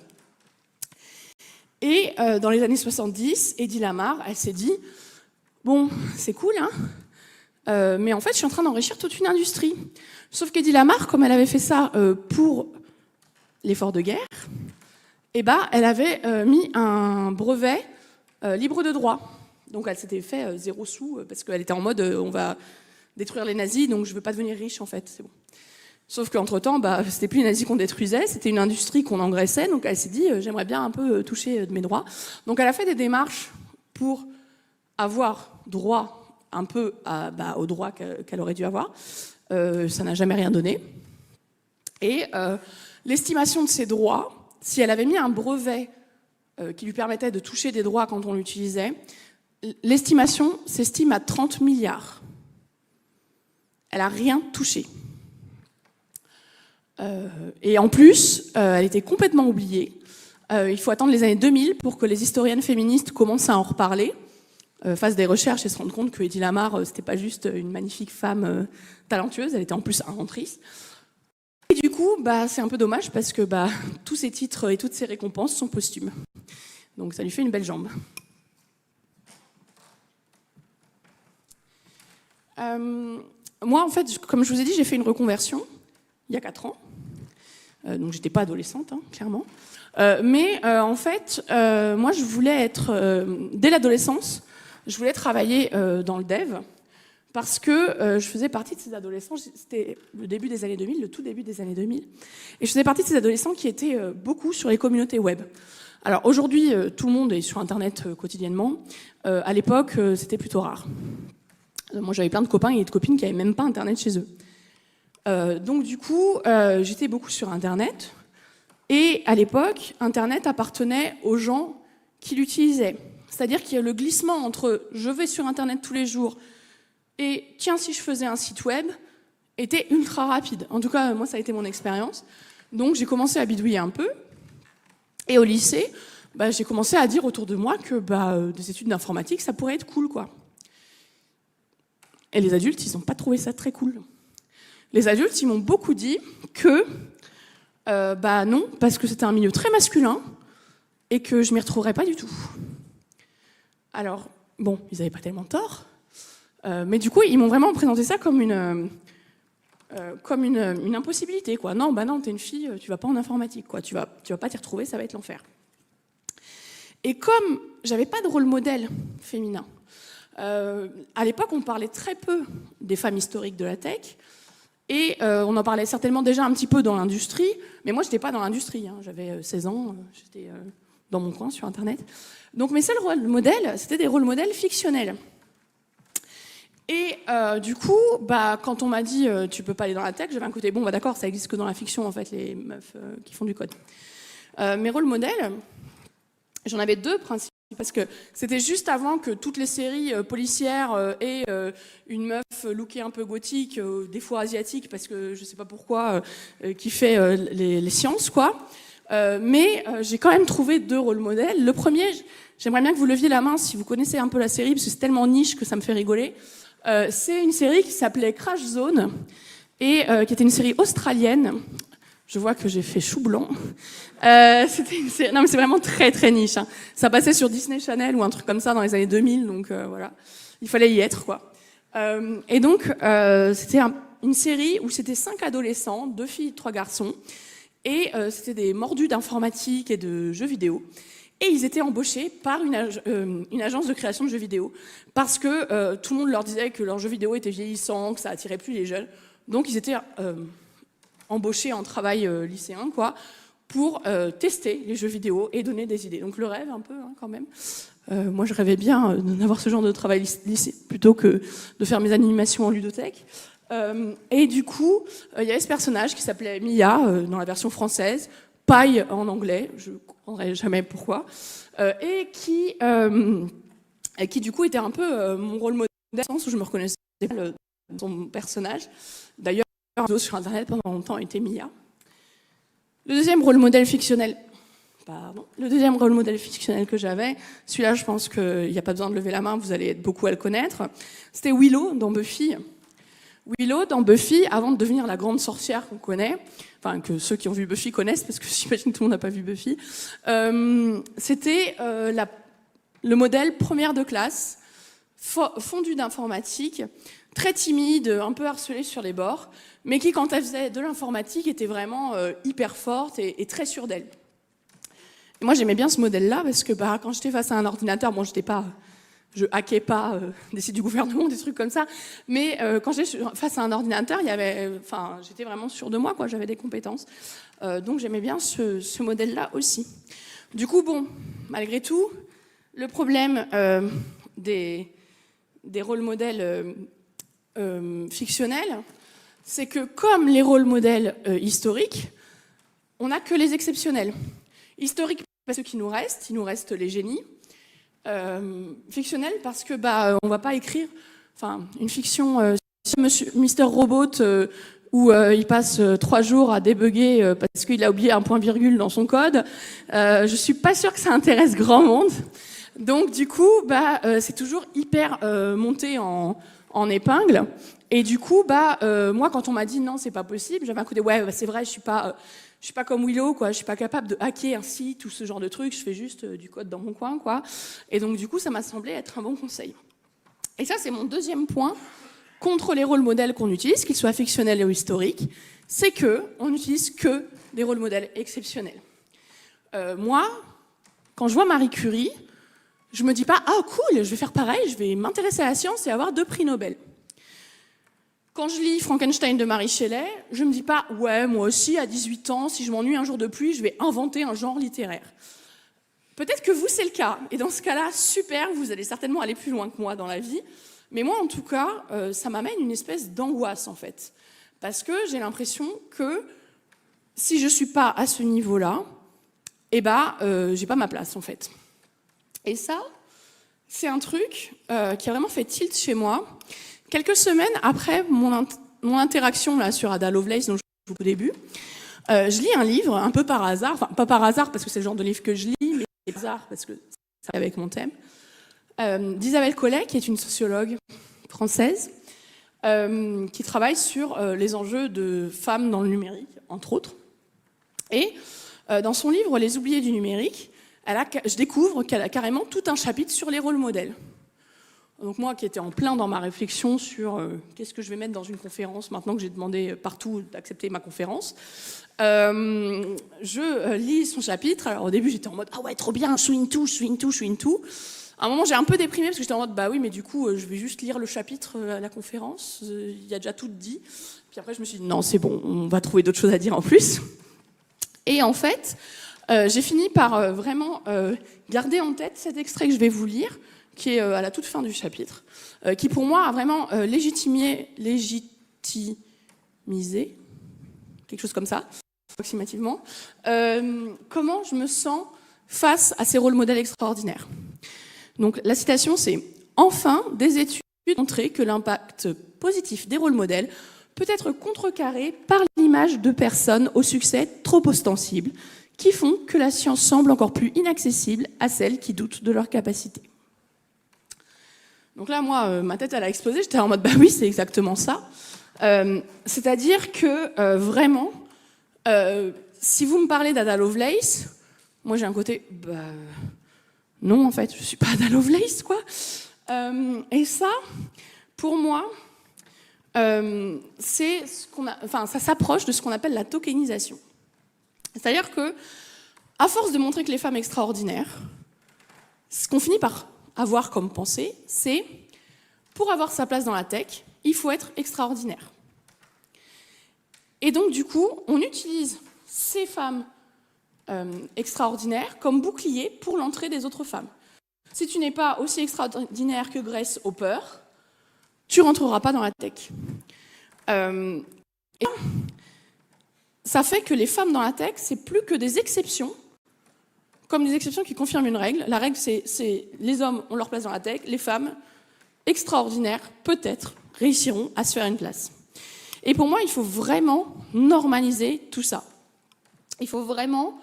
Et dans les années 70, Hedi Lamar, elle s'est dit « Bon, c'est cool, hein, mais en fait, je suis en train d'enrichir toute une industrie. » Sauf qu'Hedi Lamar, comme elle avait fait ça pour l'effort de guerre, elle avait mis un brevet libre de droit. Donc elle s'était fait 0 sous parce qu'elle était en mode on va détruire les nazis, donc je ne veux pas devenir riche en fait, c'est bon. Sauf qu'entre-temps, c'était plus les nazis qu'on détruisait, c'était une industrie qu'on engraissait, donc elle s'est dit j'aimerais bien un peu toucher de mes droits. Donc elle a fait des démarches pour avoir droit un peu aux droits qu'elle aurait dû avoir. Ça n'a jamais rien donné. Et l'estimation de ces droits, si elle avait mis un brevet qui lui permettait de toucher des droits quand on l'utilisait, l'estimation s'estime à 30 milliards. Elle n'a rien touché. Et en plus, elle était complètement oubliée. Il faut attendre les années 2000 pour que les historiennes féministes commencent à en reparler, fassent des recherches et se rendent compte que Hedi Lamar, c'était pas juste une magnifique femme talentueuse, elle était en plus inventrice. Et du coup, c'est un peu dommage parce que tous ces titres et toutes ces récompenses sont posthumes. Donc ça lui fait une belle jambe. Moi, en fait, comme je vous ai dit, j'ai fait une reconversion il y a 4 ans. Donc j'étais pas adolescente, hein, clairement. Mais en fait, moi, je voulais être, dès l'adolescence, je voulais travailler dans le dev parce que je faisais partie de ces adolescents, c'était le début des années 2000, le tout début des années 2000, et je faisais partie de ces adolescents qui étaient beaucoup sur les communautés web. Alors aujourd'hui, tout le monde est sur Internet quotidiennement. À l'époque, c'était plutôt rare. Moi, j'avais plein de copains et de copines qui n'avaient même pas Internet chez eux. Donc du coup, j'étais beaucoup sur Internet. Et à l'époque, Internet appartenait aux gens qui l'utilisaient. C'est-à-dire qu'il y a le glissement entre « je vais sur Internet tous les jours » et « tiens, si je faisais un site web » était ultra rapide. En tout cas, moi, ça a été mon expérience. Donc j'ai commencé à bidouiller un peu. Et au lycée, j'ai commencé à dire autour de moi que des études d'informatique, ça pourrait être cool, quoi. Et les adultes, ils n'ont pas trouvé ça très cool. Les adultes, ils m'ont beaucoup dit que non, parce que c'était un milieu très masculin et que je ne m'y retrouverais pas du tout. Alors, bon, ils n'avaient pas tellement tort. Mais du coup, ils m'ont vraiment présenté ça comme une impossibilité, quoi. Non, bah non, t'es une fille, tu vas pas en informatique, quoi. Tu vas pas t'y retrouver, ça va être l'enfer. Et comme j'avais pas de rôle modèle féminin, à l'époque, on parlait très peu des femmes historiques de la tech, et on en parlait certainement déjà un petit peu dans l'industrie, mais moi, j'étais pas dans l'industrie, hein. J'avais 16 ans, j'étais dans mon coin sur Internet. Donc mes seuls rôles modèles, c'était des rôles modèles fictionnels. Et du coup, bah, quand on m'a dit tu peux pas aller dans la tech, j'avais un côté bon, bah d'accord, ça existe que dans la fiction en fait, les meufs qui font du code. Mes rôles modèles, j'en avais deux principaux parce que c'était juste avant que toutes les séries policières aient une meuf lookée un peu gothique, des fois asiatique parce que je sais pas pourquoi, qui fait les sciences quoi. Mais j'ai quand même trouvé deux rôles modèles. Le premier, j'aimerais bien que vous leviez la main si vous connaissez un peu la série parce que c'est tellement niche que ça me fait rigoler. C'est une série qui s'appelait Crash Zone et qui était une série australienne. Je vois que j'ai fait chou blanc. C'était une série... Non, mais c'est vraiment très très niche. Hein. Ça passait sur Disney Channel ou un truc comme ça dans les années 2000, donc voilà, il fallait y être quoi. Et donc c'était une série où c'était 5 adolescents, 2 filles, 3 garçons, et c'était des mordus d'informatique et de jeux vidéo. Et ils étaient embauchés par une agence de création de jeux vidéo parce que tout le monde leur disait que leurs jeux vidéo étaient vieillissants, que ça attirait plus les jeunes. Donc ils étaient embauchés en travail lycéen, quoi, pour tester les jeux vidéo et donner des idées. Donc le rêve un peu, hein, quand même. Moi, je rêvais bien d'avoir ce genre de travail lycée plutôt que de faire mes animations en ludothèque. Et du coup, il y avait ce personnage qui s'appelait Mia dans la version française, Paille en anglais, je ne comprendrai jamais pourquoi, et qui du coup était un peu mon rôle modèle, dans le sens où je me reconnaissais pas dans son personnage. D'ailleurs, sur Internet pendant longtemps était Mia. Le deuxième rôle modèle fictionnel que j'avais, celui-là je pense qu'il n'y a pas besoin de lever la main, vous allez être beaucoup à le connaître, c'était Willow dans Buffy. Willow dans Buffy, avant de devenir la grande sorcière qu'on connaît, enfin que ceux qui ont vu Buffy connaissent, parce que j'imagine que tout le monde n'a pas vu Buffy, c'était le modèle première de classe, fondue d'informatique, très timide, un peu harcelée sur les bords, mais qui, quand elle faisait de l'informatique, était vraiment hyper forte et très sûre d'elle. Et moi, j'aimais bien ce modèle-là, parce que quand j'étais face à un ordinateur, bon, je hackais pas des sites du gouvernement, des trucs comme ça, mais quand j'étais face à un ordinateur, j'étais vraiment sûre de moi, quoi, j'avais des compétences. Donc j'aimais bien ce modèle-là aussi. Du coup, bon, malgré tout, le problème des rôles modèles fictionnels, c'est que comme les rôles modèles historiques, on n'a que les exceptionnels. Historiques, parce qu'il nous reste les génies. Fictionnels, parce que on va pas écrire une fiction Mister Robot où il passe 3 jours à débugger parce qu'il a oublié un point virgule dans son code. Je suis pas sûre que ça intéresse grand monde. Donc du coup, c'est toujours hyper monté en épingle. Et du coup, moi, quand on m'a dit non, c'est pas possible, j'avais un coup de c'est vrai, je suis pas comme Willow, quoi. Je suis pas capable de hacker un site ou ce genre de truc. Je fais juste du code dans mon coin, quoi. Et donc du coup, ça m'a semblé être un bon conseil. Et ça, c'est mon deuxième point contre les rôles modèles qu'on utilise, qu'ils soient fictionnels ou historiques, c'est que on n'utilise que des rôles modèles exceptionnels. Moi, quand je vois Marie Curie, je me dis pas ah cool, je vais faire pareil, je vais m'intéresser à la science et avoir 2 prix Nobel. Quand je lis Frankenstein de Mary Shelley, je me dis pas ouais, moi aussi à 18 ans, si je m'ennuie un jour de pluie, je vais inventer un genre littéraire. Peut-être que vous c'est le cas, et dans ce cas-là, super, vous allez certainement aller plus loin que moi dans la vie. Mais moi, en tout cas, ça m'amène une espèce d'angoisse, en fait. Parce que j'ai l'impression que si je ne suis pas à ce niveau-là, j'ai pas ma place, en fait. Et ça, c'est un truc qui a vraiment fait tilt chez moi. Quelques semaines après mon interaction là, sur Ada Lovelace, dont je vous ai dit au début, je lis un livre, un peu par hasard, enfin, pas par hasard, parce que c'est le genre de livre que je lis, mais par hasard, parce que ça va avec mon thème. D'Isabelle Collet, qui est une sociologue française, qui travaille sur les enjeux de femmes dans le numérique, entre autres. Et dans son livre « Les oubliés du numérique », je découvre qu'elle a carrément tout un chapitre sur les rôles modèles. Donc moi qui étais en plein dans ma réflexion sur qu'est-ce que je vais mettre dans une conférence, maintenant que j'ai demandé partout d'accepter ma conférence, je lis son chapitre. Alors au début j'étais en mode « Ah ouais, trop bien, swing tout. » À un moment j'ai un peu déprimé parce que j'étais en mode « Bah oui, mais du coup je vais juste lire le chapitre à la conférence, il y a déjà tout dit. » Puis après je me suis dit « Non, c'est bon, on va trouver d'autres choses à dire en plus. » Et en fait, j'ai fini par vraiment garder en tête cet extrait que je vais vous lire, qui est à la toute fin du chapitre, qui pour moi a vraiment légitimisé, quelque chose comme ça, approximativement, comment je me sens face à ces rôles modèles extraordinaires. Donc la citation c'est « Enfin, des études ont montré que l'impact positif des rôles modèles peut être contrecarré par l'image de personnes au succès trop ostensible, qui font que la science semble encore plus inaccessible à celles qui doutent de leurs capacités. » Donc là, moi, ma tête, elle a explosé. J'étais en mode, bah oui, c'est exactement ça. C'est-à-dire que, vraiment, si vous me parlez d'Ada Lovelace, moi, j'ai un côté, bah, non, en fait, je suis pas Ada Lovelace, quoi. Et ça, pour moi, c'est ce qu'on a, enfin, ça s'approche de ce qu'on appelle la tokenisation. C'est-à-dire que, à force de montrer que les femmes extraordinaires, ce qu'on finit par avoir comme pensée, c'est pour avoir sa place dans la tech, il faut être extraordinaire. Et donc, du coup, on utilise ces femmes extraordinaires comme bouclier pour l'entrée des autres femmes. Si tu n'es pas aussi extraordinaire que Grace Hopper, tu ne rentreras pas dans la tech. Et ça fait que les femmes dans la tech, c'est plus que des exceptions, comme des exceptions qui confirment une règle. La règle, c'est les hommes ont leur place dans la tech, les femmes extraordinaires, peut-être, réussiront à se faire une place. Et pour moi, il faut vraiment normaliser tout ça. Il faut vraiment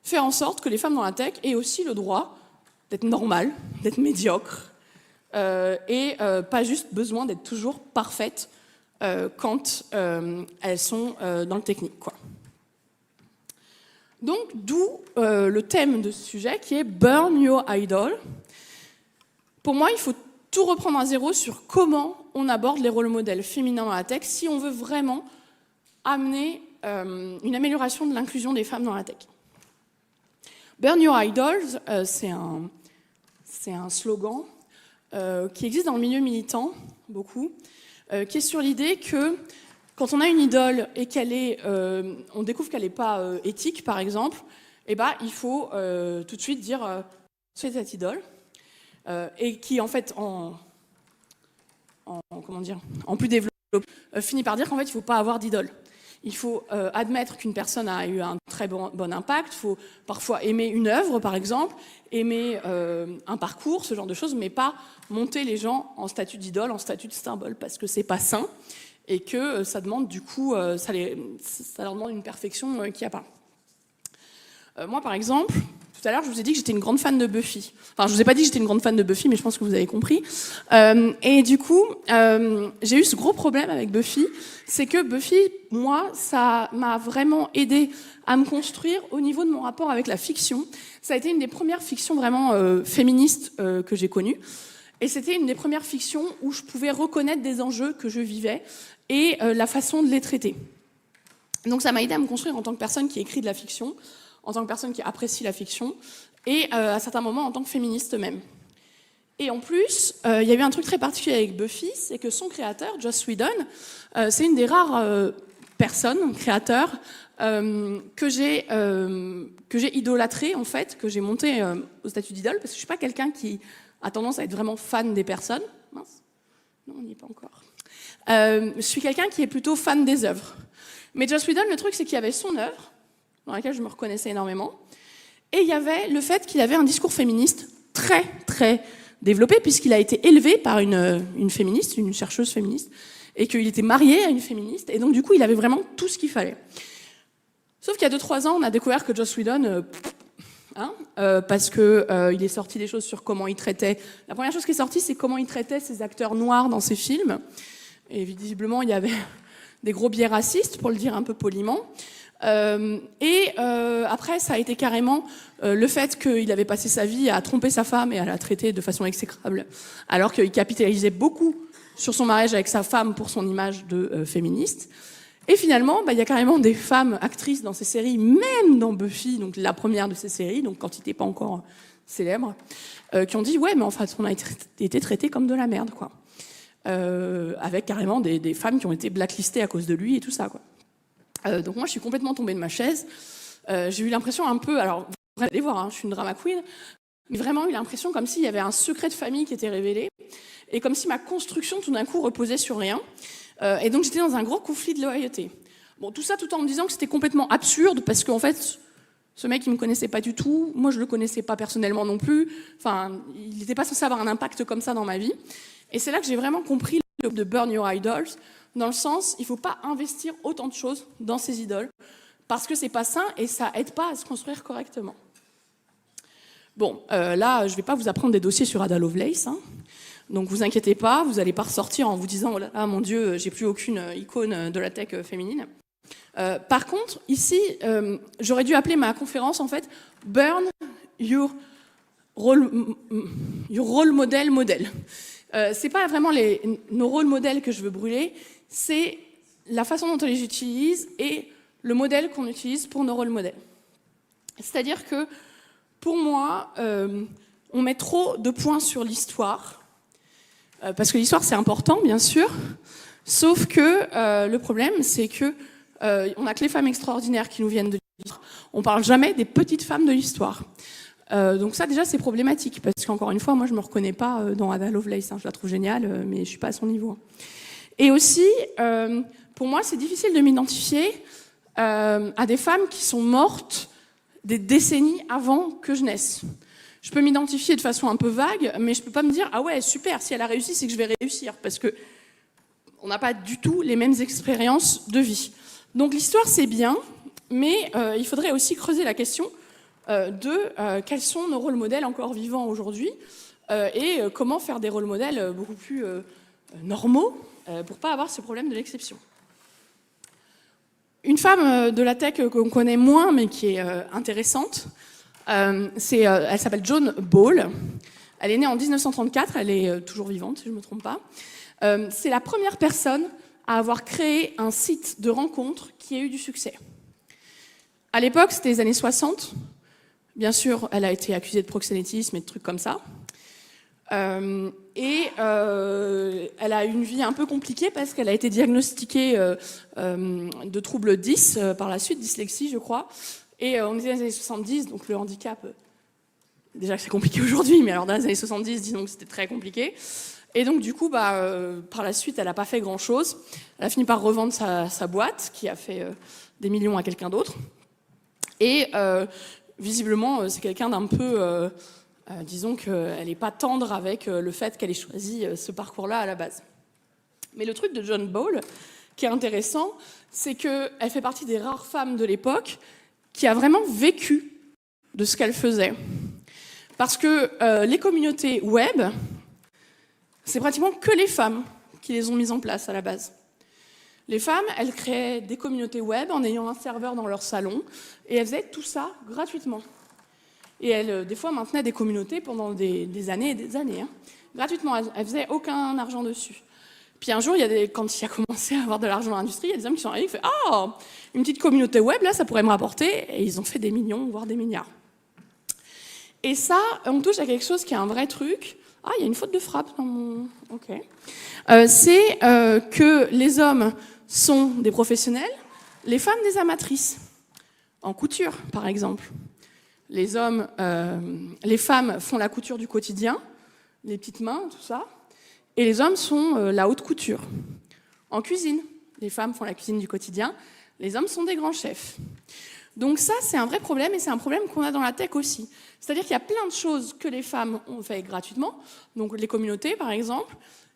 faire en sorte que les femmes dans la tech aient aussi le droit d'être normales, d'être médiocres, et pas juste besoin d'être toujours parfaites quand elles sont dans le technique, quoi. Donc, d'où le thème de ce sujet qui est « Burn your idol ». Pour moi, il faut tout reprendre à zéro sur comment on aborde les rôles modèles féminins dans la tech si on veut vraiment amener une amélioration de l'inclusion des femmes dans la tech. « Burn your idols », c'est un slogan qui existe dans le milieu militant, beaucoup, qui est sur l'idée que quand on a une idole et on découvre qu'elle n'est pas éthique, par exemple, eh ben, il faut tout de suite dire c'est cette idole, et qui en fait en plus développé finit par dire qu'en fait il ne faut pas avoir d'idole. Il faut admettre qu'une personne a eu un très bon impact, il faut parfois aimer une œuvre, par exemple, aimer un parcours, ce genre de choses, mais pas monter les gens en statut d'idole, en statut de symbole, parce que c'est pas sain. Et que ça demande du coup, ça leur demande une perfection qu'il n'y a pas. Moi, par exemple, tout à l'heure, je vous ai dit que j'étais une grande fan de Buffy. Enfin, je vous ai pas dit que j'étais une grande fan de Buffy, mais je pense que vous avez compris. Et du coup, j'ai eu ce gros problème avec Buffy, c'est que Buffy, moi, ça m'a vraiment aidé à me construire au niveau de mon rapport avec la fiction. Ça a été une des premières fictions vraiment féministes que j'ai connues. Et c'était une des premières fictions où je pouvais reconnaître des enjeux que je vivais et la façon de les traiter. Donc ça m'a aidé à me construire en tant que personne qui écrit de la fiction, en tant que personne qui apprécie la fiction, et à certains moments en tant que féministe même. Et en plus, il y a eu un truc très particulier avec Buffy, c'est que son créateur, Joss Whedon, c'est une des rares personnes, créateurs, que j'ai idolâtré, en fait, que j'ai monté au statut d'idole, parce que je suis pas quelqu'un qui a tendance à être vraiment fan des personnes. Mince. Non, on n'y est pas encore. Je suis quelqu'un qui est plutôt fan des œuvres. Mais Joss Whedon, le truc, c'est qu'il y avait son œuvre, dans laquelle je me reconnaissais énormément, et il y avait le fait qu'il avait un discours féministe très, très développé, puisqu'il a été élevé par une féministe, une chercheuse féministe, et qu'il était marié à une féministe, et donc du coup, il avait vraiment tout ce qu'il fallait. Sauf qu'il y a 2-3 ans, on a découvert que Joss Whedon... parce que il est sorti des choses sur comment il traitait. La première chose qui est sortie, c'est comment il traitait ces acteurs noirs dans ses films. Et visiblement, il y avait des gros biais racistes, pour le dire un peu poliment. Après, ça a été carrément le fait qu'il avait passé sa vie à tromper sa femme et à la traiter de façon exécrable, alors qu'il capitalisait beaucoup sur son mariage avec sa femme pour son image de féministe. Et finalement, il y a carrément des femmes actrices dans ces séries, même dans Buffy, donc la première de ces séries, donc quand il n'était pas encore célèbre, qui ont dit « Ouais, mais en fait, on a été traités comme de la merde, quoi. » Avec carrément des femmes qui ont été blacklistées à cause de lui et tout ça, quoi. Donc moi, je suis complètement tombée de ma chaise. J'ai eu l'impression un peu... Alors, vous allez voir, hein, je suis une drama queen, mais vraiment eu l'impression comme s'il y avait un secret de famille qui était révélé, et comme si ma construction, tout d'un coup, reposait sur rien. Et donc, j'étais dans un gros conflit de loyauté. Bon, tout ça tout en me disant que c'était complètement absurde, parce qu'en fait, ce mec, il me connaissait pas du tout. Moi, je le connaissais pas personnellement non plus. Enfin, il n'était pas censé avoir un impact comme ça dans ma vie. Et c'est là que j'ai vraiment compris le de Burn Your Idols, dans le sens, il ne faut pas investir autant de choses dans ses idoles, parce que c'est pas sain et ça aide pas à se construire correctement. Bon, là, je ne vais pas vous apprendre des dossiers sur Ada Lovelace, hein. Donc vous inquiétez pas, vous n'allez pas ressortir en vous disant « Oh là là, mon Dieu, j'ai plus aucune icône de la tech féminine ». Par contre, ici, j'aurais dû appeler ma conférence, en fait, « Burn Your Role Model Model ». C'est pas vraiment nos rôles modèles que je veux brûler, c'est la façon dont on les utilise et le modèle qu'on utilise pour nos rôles modèles. C'est-à-dire que, pour moi, on met trop de points sur l'histoire, parce que l'histoire c'est important, bien sûr, sauf que le problème, c'est que on n'a que les femmes extraordinaires qui nous viennent de l'histoire. On parle jamais des petites femmes de l'histoire. Donc ça, déjà, c'est problématique, parce qu'encore une fois, moi, je me reconnais pas dans Ada Lovelace, hein, je la trouve géniale, mais je suis pas à son niveau. Et aussi, pour moi, c'est difficile de m'identifier à des femmes qui sont mortes des décennies avant que je naisse. Je peux m'identifier de façon un peu vague, mais je peux pas me dire « Ah ouais, super, si elle a réussi, c'est que je vais réussir », parce que on n'a pas du tout les mêmes expériences de vie. Donc l'histoire, c'est bien, mais il faudrait aussi creuser la question de quels sont nos rôles modèles encore vivants aujourd'hui et comment faire des rôles modèles beaucoup plus normaux pour pas avoir ce problème de l'exception. Une femme de la tech qu'on connaît moins mais qui est intéressante, elle s'appelle Joan Ball. Elle est née en 1934, elle est toujours vivante si je ne me trompe pas. C'est la première personne à avoir créé un site de rencontre qui a eu du succès. À l'époque, c'était les années 60. Bien sûr, elle a été accusée de proxénétisme et de trucs comme ça. Elle a eu une vie un peu compliquée parce qu'elle a été diagnostiquée de troubles 10 par la suite, dyslexie, je crois. Et on était dans les années 70, donc le handicap, déjà que c'est compliqué aujourd'hui, mais alors dans les années 70, disons que c'était très compliqué. Et donc du coup, par la suite, elle n'a pas fait grand-chose. Elle a fini par revendre sa boîte, qui a fait des millions à quelqu'un d'autre. Et visiblement, c'est quelqu'un d'un peu, disons qu'elle n'est pas tendre avec le fait qu'elle ait choisi ce parcours-là à la base. Mais le truc de Joan Ball, qui est intéressant, c'est qu'elle fait partie des rares femmes de l'époque qui a vraiment vécu de ce qu'elle faisait. Parce que les communautés web, c'est pratiquement que les femmes qui les ont mises en place à la base. Les femmes, elles créaient des communautés web en ayant un serveur dans leur salon, et elles faisaient tout ça gratuitement. Et elles, des fois, maintenaient des communautés pendant des années et des années, hein, gratuitement. Elles faisaient aucun argent dessus. Puis un jour, quand il a commencé à avoir de l'argent dans l'industrie, il y a des hommes qui sont arrivés et qui ont fait « Ah, une petite communauté web, là, ça pourrait me rapporter », et ils ont fait des millions, voire des milliards. Et ça, on touche à quelque chose qui est un vrai truc. Ah, il y a une faute de frappe dans mon... Ok. C'est que les hommes sont des professionnels, les femmes des amatrices. En couture, par exemple. Les femmes font la couture du quotidien, les petites mains, tout ça. Et les hommes sont la haute couture. En cuisine, les femmes font la cuisine du quotidien, les hommes sont des grands chefs. Donc ça, c'est un vrai problème, et c'est un problème qu'on a dans la tech aussi. C'est-à-dire qu'il y a plein de choses que les femmes ont fait gratuitement, donc les communautés par exemple,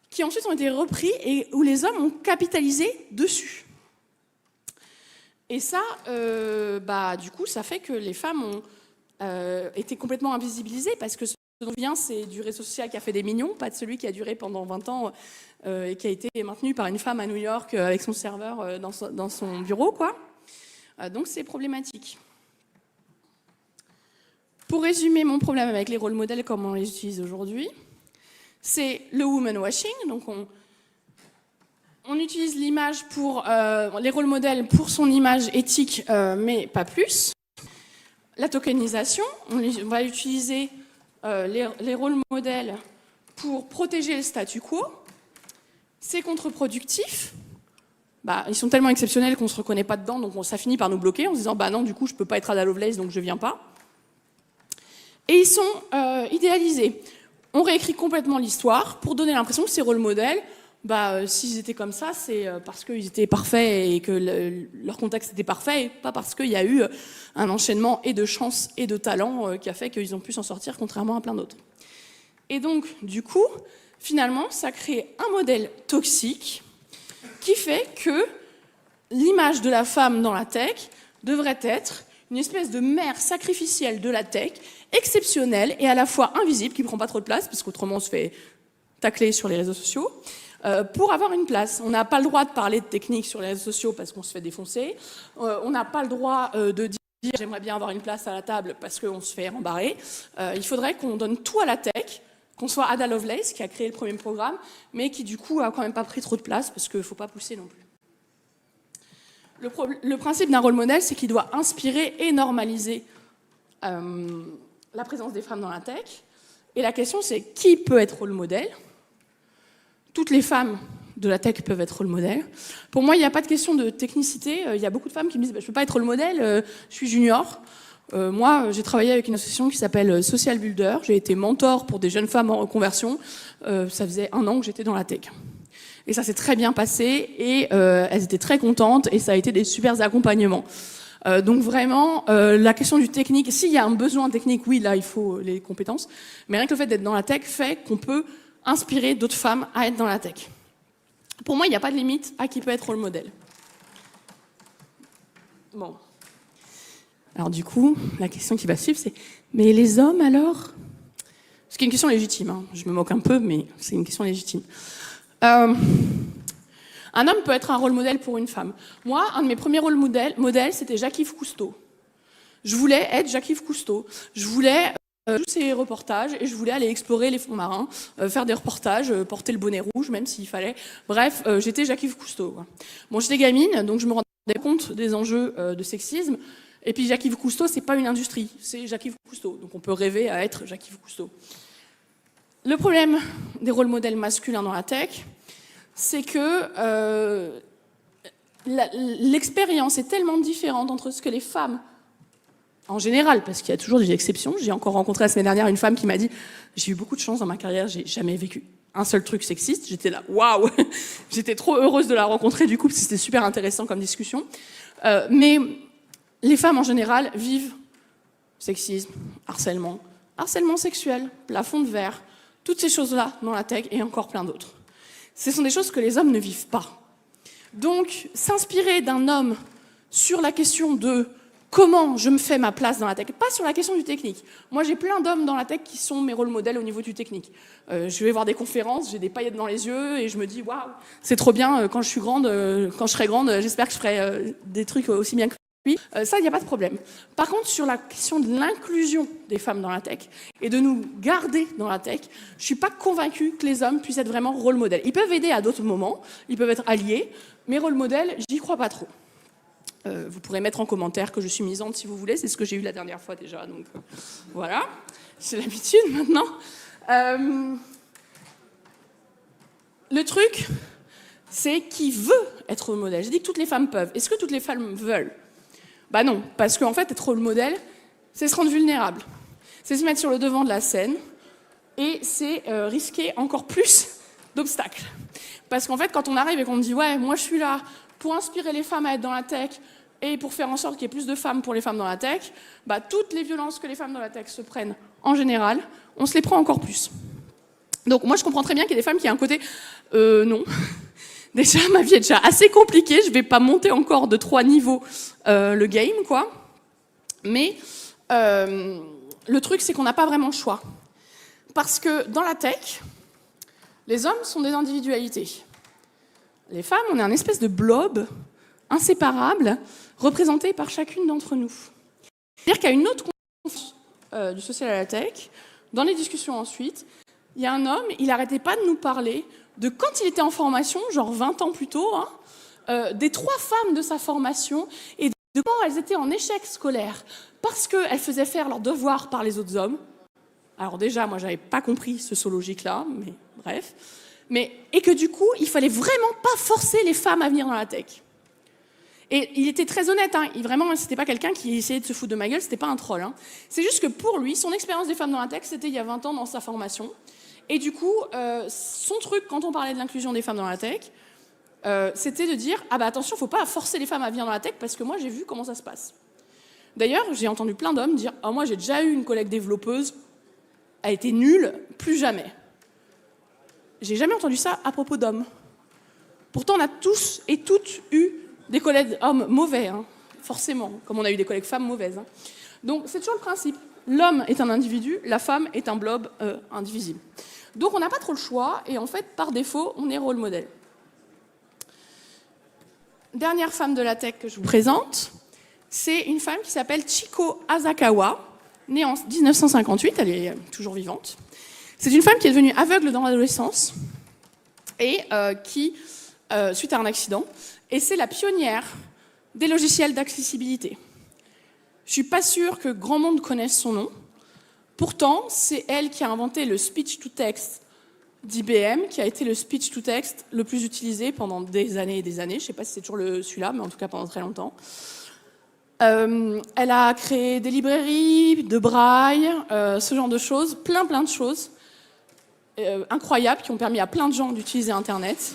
qui ensuite ont été repris et où les hommes ont capitalisé dessus. Et ça, du coup, ça fait que les femmes ont été complètement invisibilisées parce que dont je viens, c'est du réseau social qui a fait des millions, pas de celui qui a duré pendant 20 ans et qui a été maintenu par une femme à New York avec son serveur dans son bureau, quoi. Donc c'est problématique. Pour résumer mon problème avec les rôles modèles comme on les utilise aujourd'hui, c'est le woman washing. Donc on utilise l'image pour les rôles modèles pour son image éthique, mais pas plus. La tokenisation, on va utiliser les rôles modèles pour protéger le statu quo. C'est contre-productif. Ils sont tellement exceptionnels qu'on ne se reconnaît pas dedans, donc ça finit par nous bloquer en se disant non, du coup, je ne peux pas être Ada Lovelace, donc je ne viens pas. Et ils sont idéalisés. On réécrit complètement l'histoire pour donner l'impression que ces rôles modèles, s'ils étaient comme ça, c'est parce qu'ils étaient parfaits et que leur contexte était parfait, et pas parce qu'il y a eu un enchaînement et de chance et de talent qui a fait qu'ils ont pu s'en sortir, contrairement à plein d'autres. Et donc, du coup, finalement, ça crée un modèle toxique qui fait que l'image de la femme dans la tech devrait être une espèce de mère sacrificielle de la tech, exceptionnelle et à la fois invisible, qui ne prend pas trop de place, parce qu'autrement on se fait tacler sur les réseaux sociaux, pour avoir une place. On n'a pas le droit de parler de technique sur les réseaux sociaux parce qu'on se fait défoncer. On n'a pas le droit de dire « j'aimerais bien avoir une place à la table » parce qu'on se fait rembarrer. Il faudrait qu'on donne tout à la tech, qu'on soit Ada Lovelace, qui a créé le premier programme, mais qui du coup a quand même pas pris trop de place parce qu'il ne faut pas pousser non plus. Le principe d'un rôle modèle, c'est qu'il doit inspirer et normaliser la présence des femmes dans la tech. Et la question, c'est qui peut être rôle modèle? Toutes les femmes de la tech peuvent être rôle modèle. Pour moi, il n'y a pas de question de technicité. Il y a beaucoup de femmes qui me disent « je ne peux pas être rôle modèle, je suis junior ». Moi, j'ai travaillé avec une association qui s'appelle Social Builder. J'ai été mentor pour des jeunes femmes en reconversion. Ça faisait 1 an que j'étais dans la tech. Et ça s'est très bien passé et elles étaient très contentes et ça a été des super accompagnements. Donc vraiment, la question du technique, s'il y a un besoin technique, oui, là, il faut les compétences. Mais rien que le fait d'être dans la tech fait qu'on peut inspirer d'autres femmes à être dans la tech. Pour moi, il n'y a pas de limite à qui peut être rôle modèle. Bon. Alors du coup, la question qui va suivre, c'est « mais les hommes alors ?» Ce qui est une question légitime, hein. Je me moque un peu, mais c'est une question légitime. Un homme peut être un rôle modèle pour une femme. Moi, un de mes premiers rôles modèles, c'était Jacques-Yves Cousteau. Je voulais être Jacques-Yves Cousteau. Je voulais tous ces reportages et je voulais aller explorer les fonds marins, faire des reportages, porter le bonnet rouge, même s'il fallait. Bref, j'étais Jacques-Yves Cousteau. Bon, j'étais gamine, donc je me rendais compte des enjeux de sexisme. Et puis Jacques-Yves Cousteau, c'est pas une industrie, c'est Jacques-Yves Cousteau. Donc on peut rêver à être Jacques-Yves Cousteau. Le problème des rôles modèles masculins dans la tech, c'est que l'expérience est tellement différente entre ce que les femmes, en général, parce qu'il y a toujours des exceptions. J'ai encore rencontré la semaine dernière une femme qui m'a dit « j'ai eu beaucoup de chance dans ma carrière, j'ai jamais vécu un seul truc sexiste ». J'étais là « waouh !» J'étais trop heureuse de la rencontrer du coup, parce que c'était super intéressant comme discussion. Mais les femmes en général vivent sexisme, harcèlement sexuel, plafond de verre, toutes ces choses-là dans la tech et encore plein d'autres. Ce sont des choses que les hommes ne vivent pas. Donc, s'inspirer d'un homme sur la question de comment je me fais ma place dans la tech, pas sur la question du technique. Moi, j'ai plein d'hommes dans la tech qui sont mes rôles modèles au niveau du technique. Je vais voir des conférences, j'ai des paillettes dans les yeux et je me dis waouh, c'est trop bien quand je suis grande, quand je serai grande, j'espère que je ferai des trucs aussi bien que lui. Ça, il n'y a pas de problème. Par contre, sur la question de l'inclusion des femmes dans la tech et de nous garder dans la tech, je suis pas convaincue que les hommes puissent être vraiment rôle modèles. Ils peuvent aider à d'autres moments, ils peuvent être alliés, mais rôle modèle, j'y crois pas trop. Vous pourrez mettre en commentaire que je suis misante si vous voulez, c'est ce que j'ai eu la dernière fois déjà, donc voilà, c'est l'habitude maintenant. Le truc, c'est qui veut être rôle modèle. J'ai dit que toutes les femmes peuvent. Est-ce que toutes les femmes veulent? Bah non, parce qu'en fait, être rôle modèle, c'est se rendre vulnérable. C'est se mettre sur le devant de la scène et c'est risquer encore plus d'obstacles. Parce qu'en fait, quand on arrive et qu'on dit « ouais, moi je suis là pour inspirer les femmes à être dans la tech et pour faire en sorte qu'il y ait plus de femmes pour les femmes dans la tech », bah, toutes les violences que les femmes dans la tech se prennent en général, on se les prend encore plus. Donc moi, je comprends très bien qu'il y a des femmes qui ont un côté « non ». Déjà, ma vie est déjà assez compliquée, je ne vais pas monter encore de 3 niveaux le game, quoi. Mais le truc, c'est qu'on n'a pas vraiment le choix. Parce que dans la tech, les hommes sont des individualités. Les femmes, on est un espèce de blob inséparable, représenté par chacune d'entre nous. C'est-à-dire qu'à une autre conférence du social à la tech, dans les discussions ensuite, il y a un homme, il n'arrêtait pas de nous parler de quand il était en formation, genre 20 ans plus tôt, des 3 femmes de sa formation et de comment elles étaient en échec scolaire parce qu'elles faisaient faire leurs devoirs par les autres hommes. Alors déjà, moi, j'avais pas compris ce saut logique-là, mais bref. Et que du coup, il fallait vraiment pas forcer les femmes à venir dans la tech. Et il était très honnête, vraiment, c'était pas quelqu'un qui essayait de se foutre de ma gueule, c'était pas un troll. C'est juste que pour lui, son expérience des femmes dans la tech, c'était il y a 20 ans dans sa formation. Et du coup, son truc, quand on parlait de l'inclusion des femmes dans la tech, c'était de dire « Ah bah attention, faut pas forcer les femmes à venir dans la tech parce que moi, j'ai vu comment ça se passe. » D'ailleurs, j'ai entendu plein d'hommes dire « Ah, moi, j'ai déjà eu une collègue développeuse, elle était nulle, plus jamais. » J'ai jamais entendu ça à propos d'hommes. Pourtant, on a tous et toutes eu des collègues hommes mauvais, forcément, comme on a eu des collègues femmes mauvaises. Donc, c'est toujours le principe. L'homme est un individu, la femme est un blob indivisible. Donc, on n'a pas trop le choix, et en fait, par défaut, on est rôle modèle. Dernière femme de la tech que je vous présente, c'est une femme qui s'appelle Chiko Asakawa, née en 1958, elle est toujours vivante. C'est une femme qui est devenue aveugle dans l'adolescence et qui, suite à un accident, et c'est la pionnière des logiciels d'accessibilité. Je suis pas sûre que grand monde connaisse son nom. Pourtant, c'est elle qui a inventé le speech-to-text d'IBM, qui a été le speech-to-text le plus utilisé pendant des années et des années. Je ne sais pas si c'est toujours celui-là, mais en tout cas pendant très longtemps. Elle a créé des librairies de braille, ce genre de choses, plein de choses incroyables qui ont permis à plein de gens d'utiliser Internet.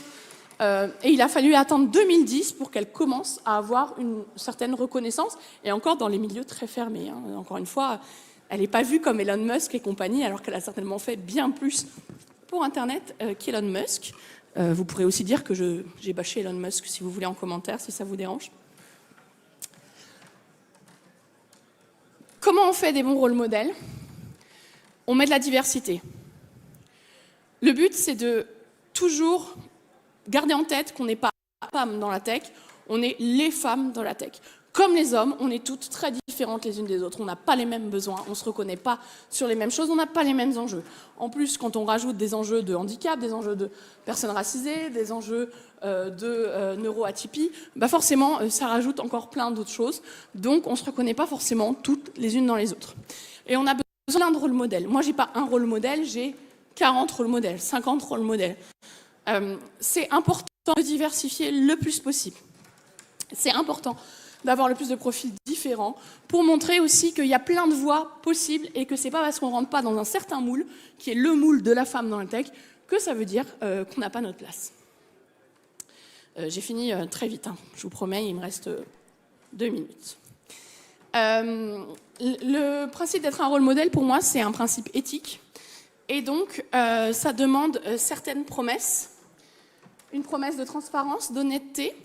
Et il a fallu attendre 2010 pour qu'elle commence à avoir une certaine reconnaissance, et encore dans les milieux très fermés. Encore une fois, elle n'est pas vue comme Elon Musk et compagnie, alors qu'elle a certainement fait bien plus pour Internet qu'Elon Musk. Vous pourrez aussi dire que j'ai bâché Elon Musk si vous voulez en commentaire, si ça vous dérange. Comment on fait des bons rôles modèles? On met de la diversité. Le but, c'est de toujours garder en tête qu'on n'est pas femmes dans la tech, on est les femmes dans la tech. Comme les hommes, on est toutes très différentes les unes des autres. On n'a pas les mêmes besoins, on ne se reconnaît pas sur les mêmes choses, on n'a pas les mêmes enjeux. En plus, quand on rajoute des enjeux de handicap, des enjeux de personnes racisées, des enjeux de neuroatypie, forcément, ça rajoute encore plein d'autres choses. Donc, on ne se reconnaît pas forcément toutes les unes dans les autres. Et on a besoin de rôle modèle. Moi, je n'ai pas un rôle modèle, j'ai 40 rôles modèles, 50 rôles modèles. C'est important de diversifier le plus possible. C'est important d'avoir le plus de profils différents pour montrer aussi qu'il y a plein de voies possibles et que c'est pas parce qu'on rentre pas dans un certain moule, qui est le moule de la femme dans la tech, que ça veut dire qu'on n'a pas notre place. J'ai fini très vite, je vous promets, il me reste 2 minutes. Le principe d'être un rôle modèle, pour moi, c'est un principe éthique. Et donc, ça demande certaines promesses. Une promesse de transparence, d'honnêteté.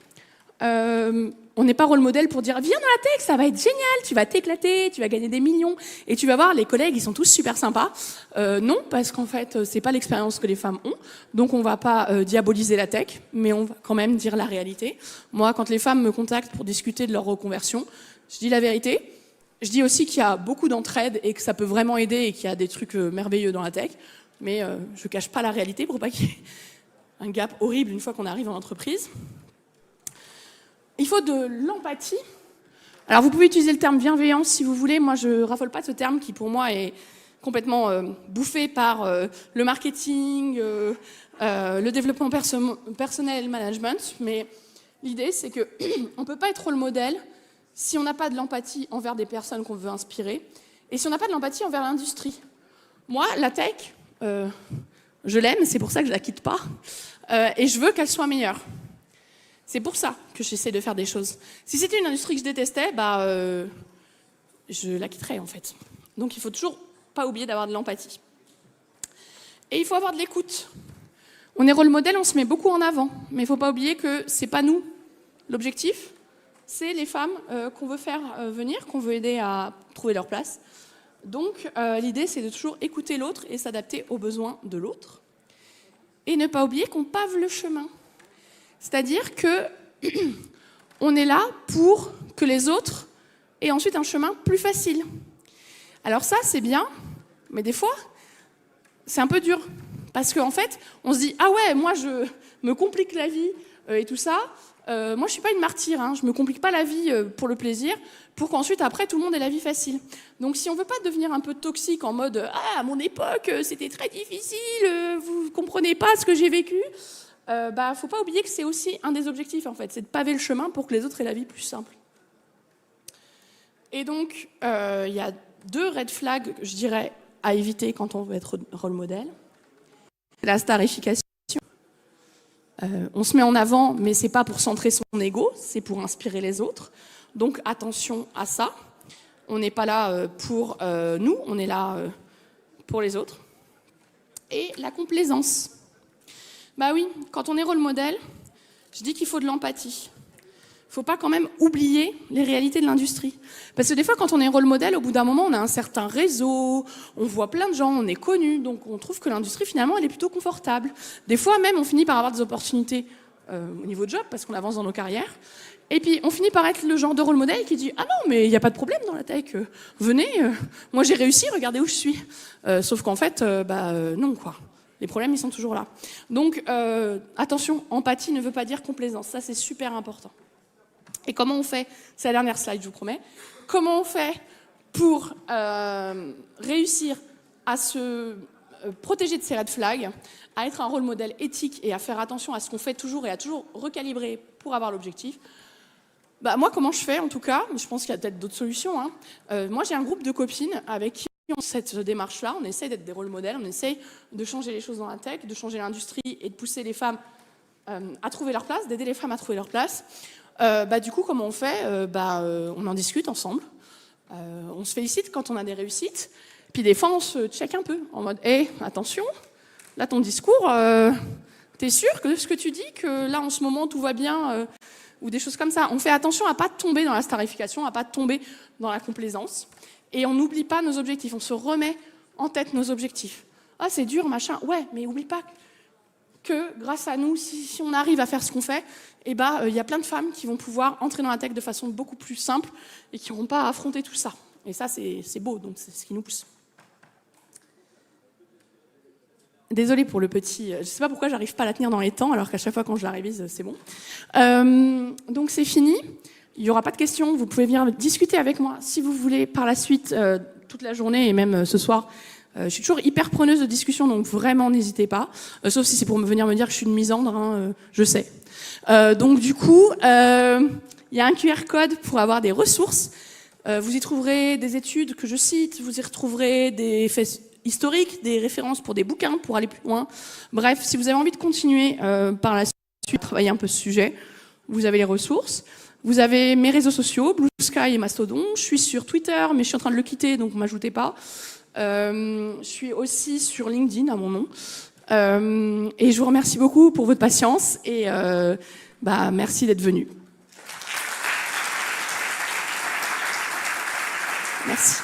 On n'est pas rôle modèle pour dire « Viens dans la tech, ça va être génial, tu vas t'éclater, tu vas gagner des millions. » Et tu vas voir, les collègues, ils sont tous super sympas. Non, parce qu'en fait, c'est pas l'expérience que les femmes ont. Donc, on va pas diaboliser la tech, mais on va quand même dire la réalité. Moi, quand les femmes me contactent pour discuter de leur reconversion, je dis la vérité. Je dis aussi qu'il y a beaucoup d'entraide et que ça peut vraiment aider et qu'il y a des trucs merveilleux dans la tech. Mais je cache pas la réalité pour pas qu'il y ait un gap horrible une fois qu'on arrive en entreprise. Il faut de l'empathie. Alors, vous pouvez utiliser le terme bienveillance si vous voulez. Moi, je raffole pas de ce terme qui, pour moi, est complètement bouffé par le marketing, le développement personnel et le management. Mais l'idée, c'est qu'on ne peut pas être rôle modèle si on n'a pas de l'empathie envers des personnes qu'on veut inspirer et si on n'a pas de l'empathie envers l'industrie. Moi, la tech, je l'aime, c'est pour ça que je ne la quitte pas, et je veux qu'elle soit meilleure. C'est pour ça que j'essaie de faire des choses. Si c'était une industrie que je détestais, je la quitterais en fait. Donc il ne faut toujours pas oublier d'avoir de l'empathie. Et il faut avoir de l'écoute. On est rôle modèle, on se met beaucoup en avant, mais il ne faut pas oublier que ce n'est pas nous l'objectif, c'est les femmes qu'on veut faire venir, qu'on veut aider à trouver leur place. Donc, l'idée, c'est de toujours écouter l'autre et s'adapter aux besoins de l'autre. Et ne pas oublier qu'on pave le chemin. C'est-à-dire que on est là pour que les autres aient ensuite un chemin plus facile. Alors ça, c'est bien, mais des fois, c'est un peu dur. Parce qu'en fait, on se dit « Ah ouais, moi, je me complique la vie et tout ça. Moi, je ne suis pas une martyre. Hein. Je ne me complique pas la vie pour le plaisir, pour qu'ensuite, après, tout le monde ait la vie facile. » Donc, si on ne veut pas devenir un peu toxique en mode « Ah, à mon époque, c'était très difficile, vous ne comprenez pas ce que j'ai vécu. » Faut pas oublier que c'est aussi un des objectifs, en fait. C'est de paver le chemin pour que les autres aient la vie plus simple. Et donc, il y a 2 red flags, je dirais, à éviter quand on veut être rôle modèle. La starification. On se met en avant, mais c'est pas pour centrer son ego, c'est pour inspirer les autres. Donc attention à ça. On n'est pas là pour nous, on est là pour les autres. Et la complaisance. Bah oui, quand on est rôle modèle, je dis qu'il faut de l'empathie. Il ne faut pas quand même oublier les réalités de l'industrie. Parce que des fois, quand on est rôle modèle, au bout d'un moment, on a un certain réseau, on voit plein de gens, on est connu, donc on trouve que l'industrie, finalement, elle est plutôt confortable. Des fois, même, on finit par avoir des opportunités au niveau de job, parce qu'on avance dans nos carrières. Et puis, on finit par être le genre de rôle modèle qui dit « Ah non, mais il n'y a pas de problème dans la tech, venez, moi j'ai réussi, regardez où je suis. » Sauf qu'en fait, non, quoi. Les problèmes, ils sont toujours là. Donc, attention, empathie ne veut pas dire complaisance. Ça, c'est super important. Et comment on fait? C'est la dernière slide, je vous promets. Comment on fait pour réussir à se protéger de ces red flags, à être un rôle modèle éthique et à faire attention à ce qu'on fait toujours et à toujours recalibrer pour avoir l'objectif? Moi, comment je fais en tout cas? Je pense qu'il y a peut-être d'autres solutions. Moi, j'ai un groupe de copines avec qui on a cette démarche-là. On essaie d'être des rôles modèles, on essaie de changer les choses dans la tech, de changer l'industrie et de pousser les femmes à trouver leur place, d'aider les femmes à trouver leur place. Du coup, comment on fait? On en discute ensemble. On se félicite quand on a des réussites. Puis des fois, on se check un peu en mode « Hey, attention, là, ton discours, t'es sûr que ce que tu dis, que là, en ce moment, tout va bien ?» ou des choses comme ça. On fait attention à ne pas tomber dans la starification, à ne pas tomber dans la complaisance. Et on n'oublie pas nos objectifs. On se remet en tête nos objectifs. Ah, c'est dur, machin. Ouais, mais oublie pas que grâce à nous, si on arrive à faire ce qu'on fait, il y a plein de femmes qui vont pouvoir entrer dans la tech de façon beaucoup plus simple et qui n'auront pas à affronter tout ça. Et ça, c'est beau, donc c'est ce qui nous pousse. Désolée pour le petit... Je ne sais pas pourquoi j'arrive pas à la tenir dans les temps, alors qu'à chaque fois quand je la révise, c'est bon. Donc c'est fini. Il n'y aura pas de questions. Vous pouvez venir discuter avec moi si vous voulez par la suite, toute la journée et même ce soir. Je suis toujours hyper preneuse de discussion, donc vraiment n'hésitez pas. Sauf si c'est pour venir me dire que je suis une misandre, je sais. Donc du coup, il y a un QR code pour avoir des ressources. Vous y trouverez des études que je cite, vous y retrouverez des faits historiques, des références pour des bouquins, pour aller plus loin. Bref, si vous avez envie de continuer par la suite, travailler un peu ce sujet, vous avez les ressources. Vous avez mes réseaux sociaux, Blue Sky et Mastodon. Je suis sur Twitter, mais je suis en train de le quitter, donc ne m'ajoutez pas. Je suis aussi sur LinkedIn à mon nom. Et je vous remercie beaucoup pour votre patience et merci d'être venus. Merci.